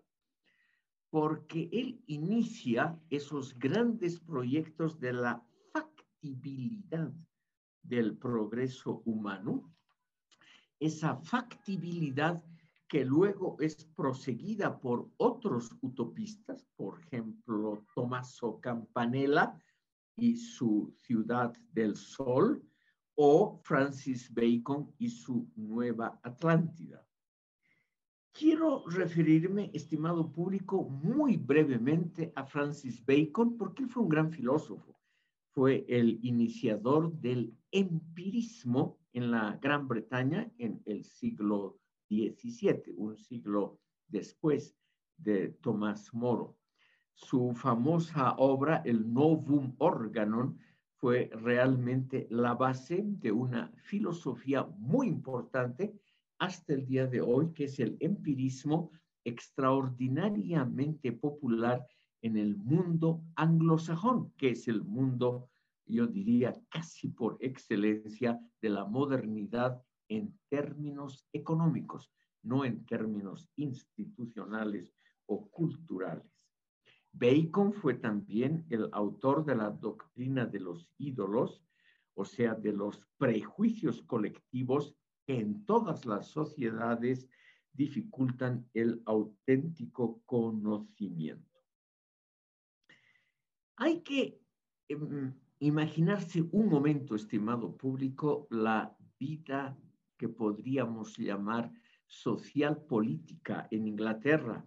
porque él inicia esos grandes proyectos de la factibilidad del progreso humano, esa factibilidad que luego es proseguida por otros utopistas, por ejemplo, Tommaso Campanella y su Ciudad del Sol, o Francis Bacon y su Nueva Atlántida. Quiero referirme, estimado público, muy brevemente a Francis Bacon, porque él fue un gran filósofo. Fue el iniciador del empirismo en la Gran Bretaña en el siglo XVII, un siglo después de Tomás Moro. Su famosa obra, el Novum Organon, fue realmente la base de una filosofía muy importante hasta el día de hoy, que es el empirismo, extraordinariamente popular en el mundo anglosajón, que es el mundo, yo diría, casi por excelencia de la modernidad en términos económicos, no en términos institucionales o culturales. Bacon fue también el autor de la doctrina de los ídolos, o sea, de los prejuicios colectivos que en todas las sociedades dificultan el auténtico conocimiento. Hay que imaginarse un momento, estimado público, la vida que podríamos llamar social política en Inglaterra,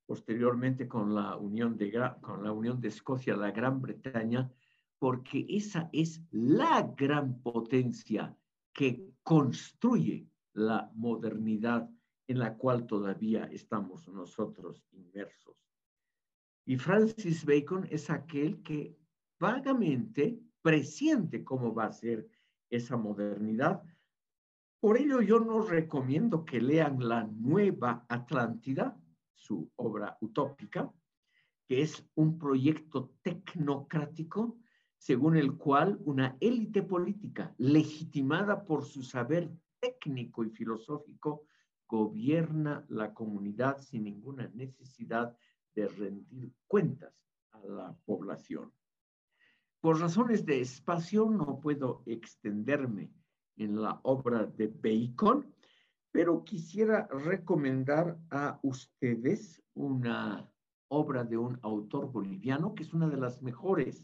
posteriormente con la unión de Escocia, la Gran Bretaña, porque esa es la gran potencia que construye la modernidad en la cual todavía estamos nosotros inmersos. Y Francis Bacon es aquel que vagamente presiente cómo va a ser esa modernidad. Por ello yo no recomiendo que lean La Nueva Atlántida, su obra utópica, que es un proyecto tecnocrático según el cual una élite política legitimada por su saber técnico y filosófico gobierna la comunidad sin ninguna necesidad de rendir cuentas a la población. Por razones de espacio no puedo extenderme en la obra de Bacon, pero quisiera recomendar a ustedes una obra de un autor boliviano que es una de las mejores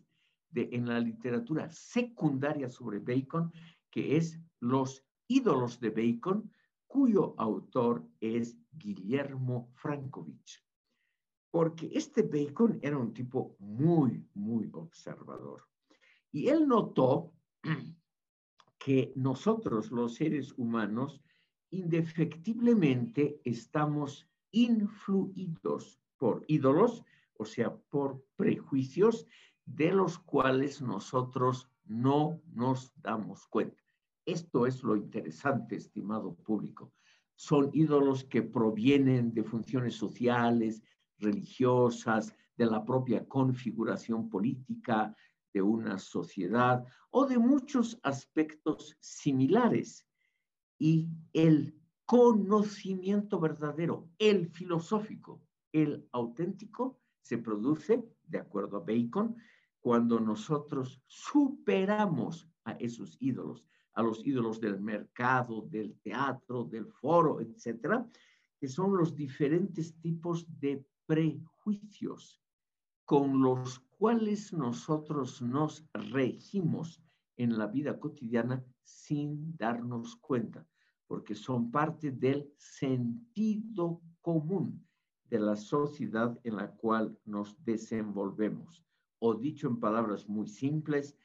en la literatura secundaria sobre Bacon, que es Los ídolos de Bacon, cuyo autor es Guillermo Frankovich. Porque este Bacon era un tipo muy, muy observador. Y él notó que nosotros, los seres humanos, indefectiblemente estamos influidos por ídolos, o sea, por prejuicios de los cuales nosotros no nos damos cuenta. Esto es lo interesante, estimado público. Son ídolos que provienen de funciones sociales, religiosas, de la propia configuración política de una sociedad o de muchos aspectos similares. Y el conocimiento verdadero, el filosófico, el auténtico, se produce, de acuerdo a Bacon, cuando nosotros superamos a esos ídolos, a los ídolos del mercado, del teatro, del foro, etcétera, que son los diferentes tipos de prejuicios con los cuales nosotros nos regimos en la vida cotidiana sin darnos cuenta, porque son parte del sentido común de la sociedad en la cual nos desenvolvemos. O dicho en palabras muy simples,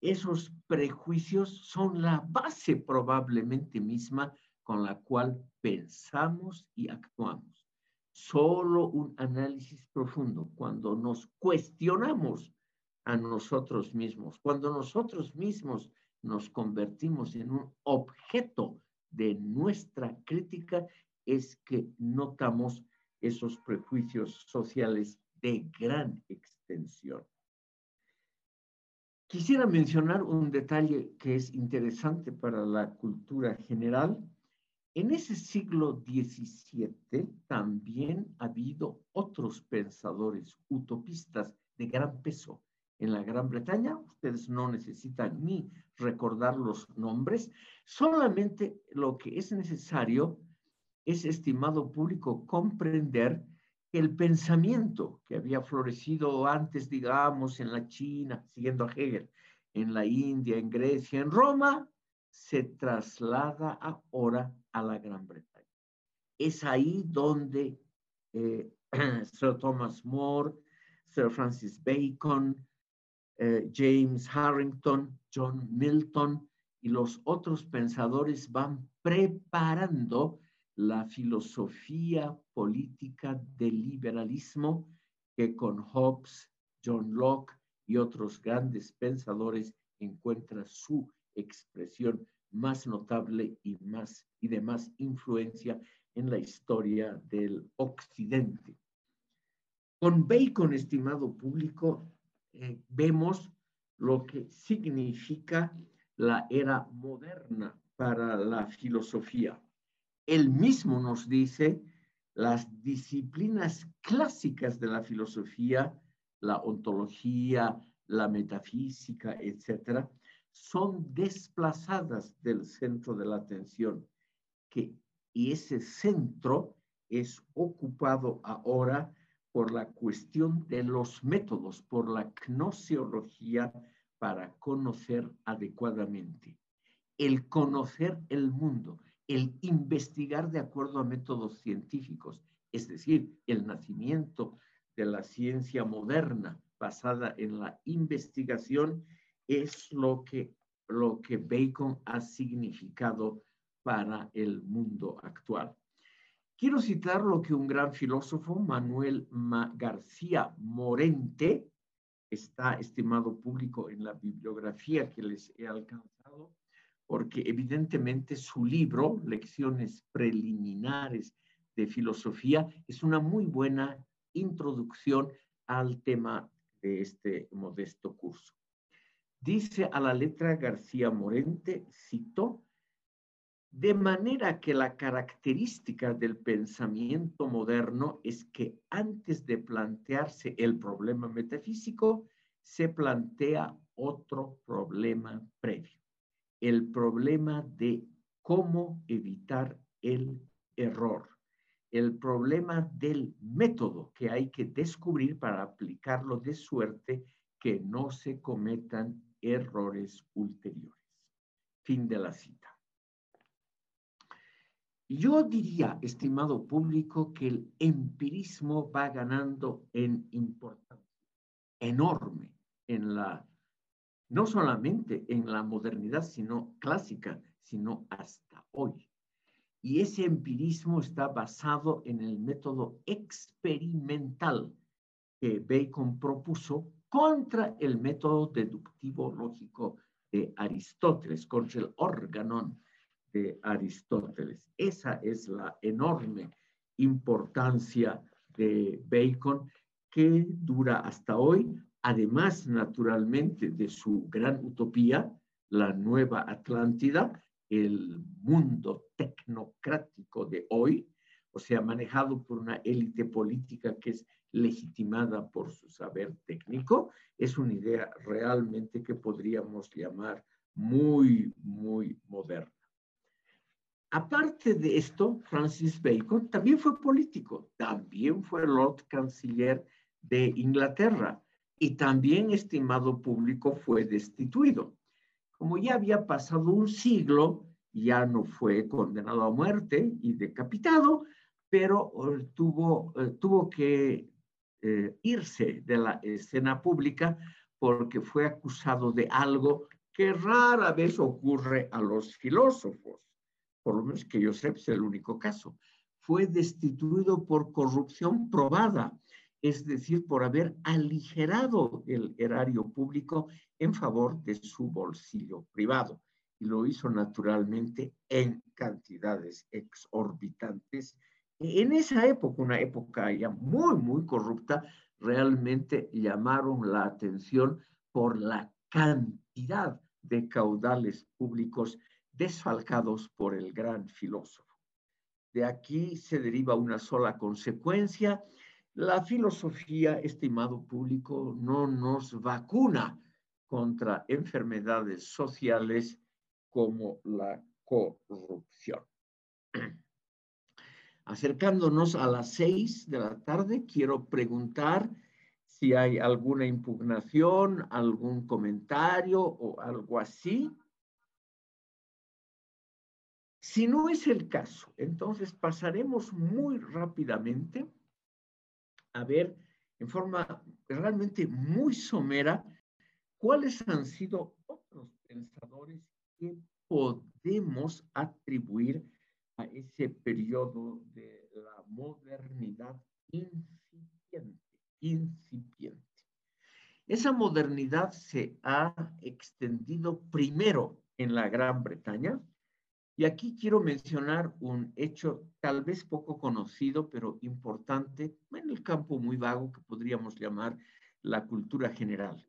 esos prejuicios son la base probablemente misma con la cual pensamos y actuamos. Solo un análisis profundo, cuando nos cuestionamos a nosotros mismos, cuando nosotros mismos nos convertimos en un objeto de nuestra crítica, es que notamos esos prejuicios sociales de gran extensión. Quisiera mencionar un detalle que es interesante para la cultura general. En ese siglo XVII también ha habido otros pensadores utopistas de gran peso en la Gran Bretaña. Ustedes no necesitan ni recordar los nombres, solamente lo que es necesario es, estimado público, comprender que el pensamiento que había florecido antes, digamos, en la China, siguiendo a Hegel, en la India, en Grecia, en Roma, se traslada ahora a la Gran Bretaña. Es ahí donde Sir Thomas More, Sir Francis Bacon, James Harrington, John Milton y los otros pensadores van preparando la filosofía política del liberalismo que con Hobbes, John Locke y otros grandes pensadores encuentra su expresión más notable y de más influencia en la historia del Occidente. Con Bacon, estimado público, vemos lo que significa la era moderna para la filosofía. Él mismo nos dice las disciplinas clásicas de la filosofía, la ontología, la metafísica, etcétera, son desplazadas del centro de la atención, y ese centro es ocupado ahora por la cuestión de los métodos, por la gnoseología para conocer adecuadamente. El conocer el mundo, el investigar de acuerdo a métodos científicos, es decir, el nacimiento de la ciencia moderna basada en la investigación, es lo que Bacon ha significado para el mundo actual. Quiero citar lo que un gran filósofo, Manuel García Morente, está, estimado público, en la bibliografía que les he alcanzado, porque evidentemente su libro, Lecciones Preliminares de Filosofía, es una muy buena introducción al tema de este modesto curso. Dice a la letra García Morente, cito: de manera que la característica del pensamiento moderno es que antes de plantearse el problema metafísico, se plantea otro problema previo, el problema de cómo evitar el error, el problema del método que hay que descubrir para aplicarlo de suerte que no se cometan errores ulteriores. Fin de la cita. Yo diría, estimado público, que el empirismo va ganando en importancia enorme no solamente en la modernidad, sino clásica, sino hasta hoy. Y ese empirismo está basado en el método experimental que Bacon propuso contra el método deductivo lógico de Aristóteles, contra el organon de Aristóteles. Esa es la enorme importancia de Bacon, que dura hasta hoy, además, naturalmente, de su gran utopía, la Nueva Atlántida, el mundo tecnocrático de hoy, o sea, manejado por una élite política que es legitimada por su saber técnico. Es una idea realmente que podríamos llamar muy, muy moderna. Aparte de esto, Francis Bacon también fue político, también fue Lord Canciller de Inglaterra y también, estimado público, fue destituido. Como ya había pasado un siglo, ya no fue condenado a muerte y decapitado, pero tuvo que irse de la escena pública porque fue acusado de algo que rara vez ocurre a los filósofos, por lo menos que yo sepa, es el único caso. Fue destituido por corrupción probada, es decir, por haber aligerado el erario público en favor de su bolsillo privado. Y lo hizo naturalmente en cantidades exorbitantes. En esa época, una época ya muy, muy corrupta, realmente llamaron la atención por la cantidad de caudales públicos desfalcados por el gran filósofo. De aquí se deriva una sola consecuencia. La filosofía, estimado público, no nos vacuna contra enfermedades sociales como la corrupción. Acercándonos a las 6 de la tarde, quiero preguntar si hay alguna impugnación, algún comentario o algo así. Si no es el caso, entonces pasaremos muy rápidamente a ver en forma realmente muy somera cuáles han sido otros pensadores que podemos atribuir a ese periodo de la modernidad incipiente. Esa modernidad se ha extendido primero en la Gran Bretaña. Y aquí quiero mencionar un hecho tal vez poco conocido, pero importante en el campo muy vago que podríamos llamar la cultura general.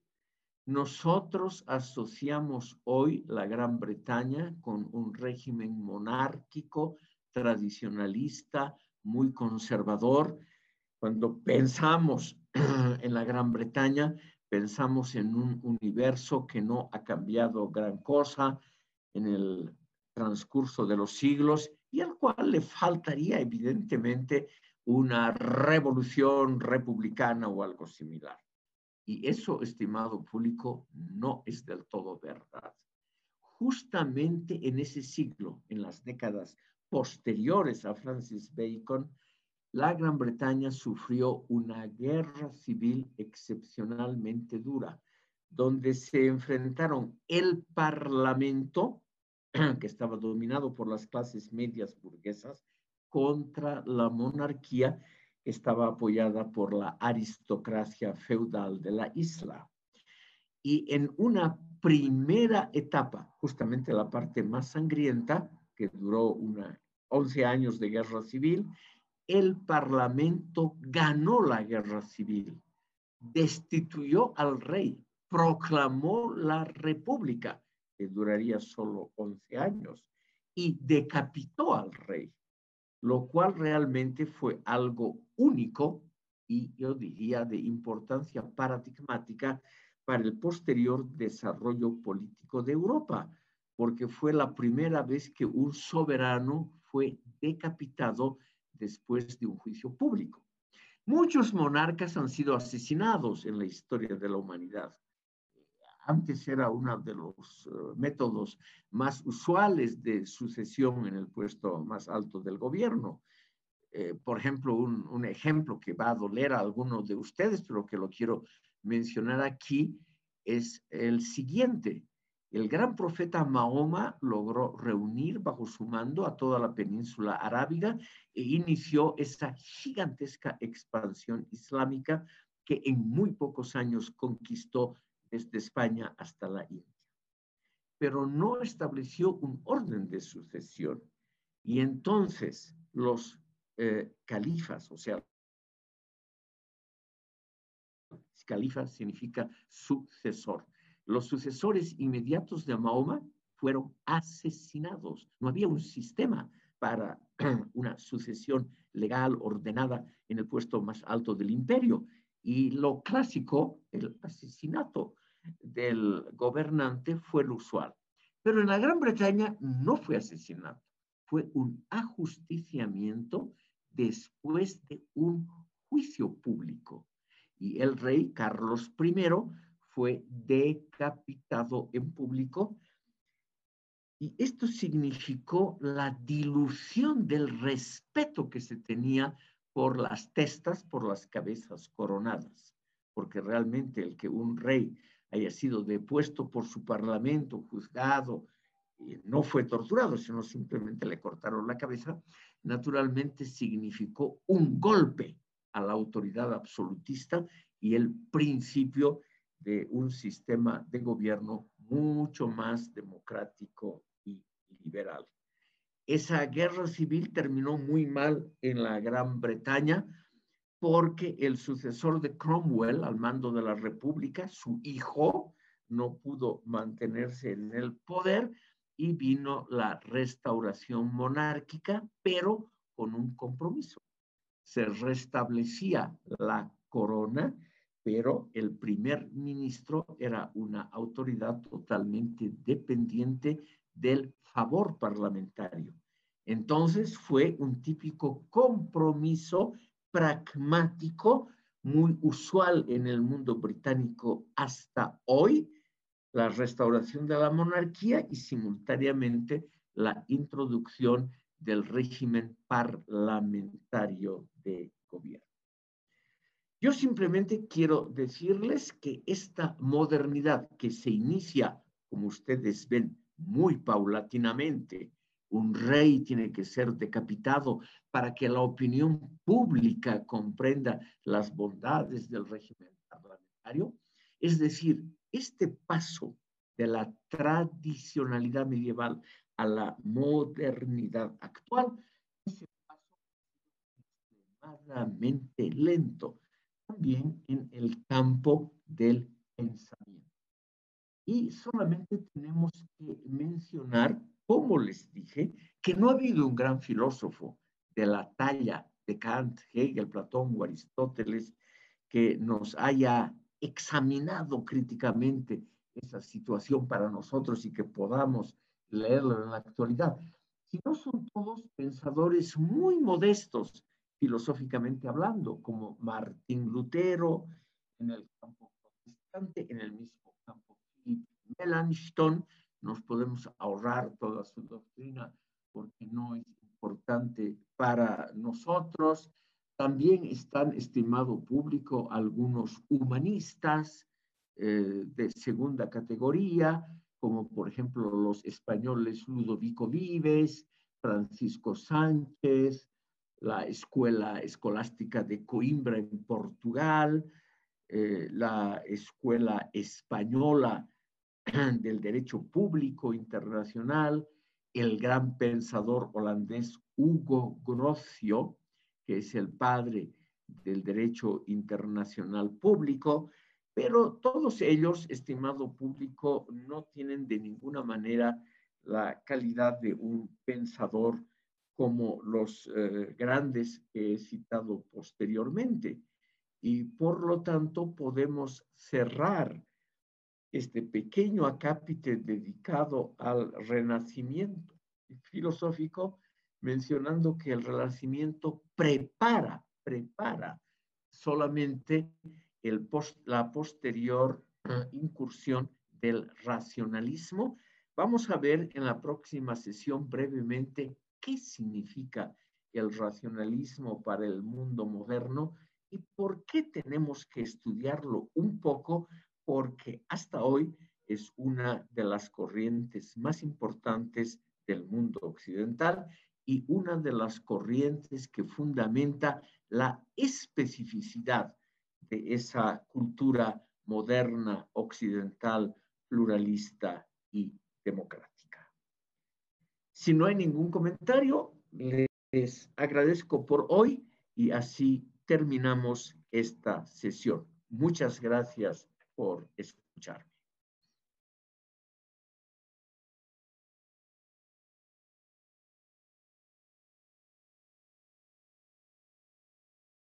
Nosotros asociamos hoy la Gran Bretaña con un régimen monárquico, tradicionalista, muy conservador. Cuando pensamos en la Gran Bretaña, pensamos en un universo que no ha cambiado gran cosa en el transcurso de los siglos y al cual le faltaría evidentemente una revolución republicana o algo similar. Y eso, estimado público, no es del todo verdad. Justamente en ese siglo, en las décadas posteriores a Francis Bacon, la Gran Bretaña sufrió una guerra civil excepcionalmente dura, donde se enfrentaron el Parlamento, que estaba dominado por las clases medias burguesas, contra la monarquía, que estaba apoyada por la aristocracia feudal de la isla. Y en una primera etapa, justamente la parte más sangrienta, que duró 11 años de guerra civil, el Parlamento ganó la guerra civil, destituyó al rey, proclamó la república, que duraría solo 11 años, y decapitó al rey, lo cual realmente fue algo único y yo diría de importancia paradigmática para el posterior desarrollo político de Europa, porque fue la primera vez que un soberano fue decapitado después de un juicio público. Muchos monarcas han sido asesinados en la historia de la humanidad. Antes era uno de los métodos más usuales de sucesión en el puesto más alto del gobierno. Por ejemplo, un ejemplo que va a doler a algunos de ustedes, pero que lo quiero mencionar aquí, es el siguiente. El gran profeta Mahoma logró reunir bajo su mando a toda la península arábiga e inició esa gigantesca expansión islámica que en muy pocos años conquistó desde España hasta la India. Pero no estableció un orden de sucesión. Y entonces los califas, o sea, califa significa sucesor. Los sucesores inmediatos de Mahoma fueron asesinados. No había un sistema para una sucesión legal ordenada en el puesto más alto del imperio. Y lo clásico, el asesinato del gobernante, fue lo usual. Pero en la Gran Bretaña no fue asesinato, fue un ajusticiamiento después de un juicio público. Y el rey Carlos I fue decapitado en público. Y esto significó la dilución del respeto que se tenía por las testas, por las cabezas coronadas. Porque realmente el que un rey haya sido depuesto por su parlamento, juzgado, no fue torturado, sino simplemente le cortaron la cabeza, naturalmente significó un golpe a la autoridad absolutista y el principio de un sistema de gobierno mucho más democrático y liberal. Esa guerra civil terminó muy mal en la Gran Bretaña porque el sucesor de Cromwell al mando de la República, su hijo, no pudo mantenerse en el poder y vino la restauración monárquica, pero con un compromiso. Se restablecía la corona, pero el primer ministro era una autoridad totalmente dependiente del favor parlamentario. Entonces fue un típico compromiso pragmático, muy usual en el mundo británico hasta hoy, la restauración de la monarquía y simultáneamente la introducción del régimen parlamentario de gobierno. Yo simplemente quiero decirles que esta modernidad que se inicia, como ustedes ven, muy paulatinamente, un rey tiene que ser decapitado para que la opinión pública comprenda las bondades del régimen parlamentario. Es decir, este paso de la tradicionalidad medieval a la modernidad actual es un paso extremadamente lento, también en el campo del pensamiento. Y solamente tenemos que mencionar, como les dije, que no ha habido un gran filósofo de la talla de Kant, Hegel, Platón o Aristóteles que nos haya examinado críticamente esa situación para nosotros y que podamos leerlo en la actualidad. Si no, son todos pensadores muy modestos, filosóficamente hablando, como Martín Lutero en el campo protestante, en el mismo campo Philip Melanchthon. Nos podemos ahorrar toda su doctrina porque no es importante para nosotros. También están, estimado público, algunos humanistas de segunda categoría, como por ejemplo los españoles Ludovico Vives, Francisco Sánchez, la Escuela Escolástica de Coimbra en Portugal, la Escuela Española del Derecho Público Internacional, el gran pensador holandés Hugo Grocio, que es el padre del derecho internacional público, pero todos ellos, estimado público, no tienen de ninguna manera la calidad de un pensador como los grandes que he citado posteriormente. Y por lo tanto podemos cerrar este pequeño acápite dedicado al renacimiento filosófico, mencionando que el renacimiento prepara solamente la posterior incursión del racionalismo. Vamos a ver en la próxima sesión brevemente qué significa el racionalismo para el mundo moderno y por qué tenemos que estudiarlo un poco, porque hasta hoy es una de las corrientes más importantes del mundo occidental y una de las corrientes que fundamenta la especificidad de esa cultura moderna, occidental, pluralista y democrática. Si no hay ningún comentario, les agradezco por hoy y así terminamos esta sesión. Muchas gracias por escucharme.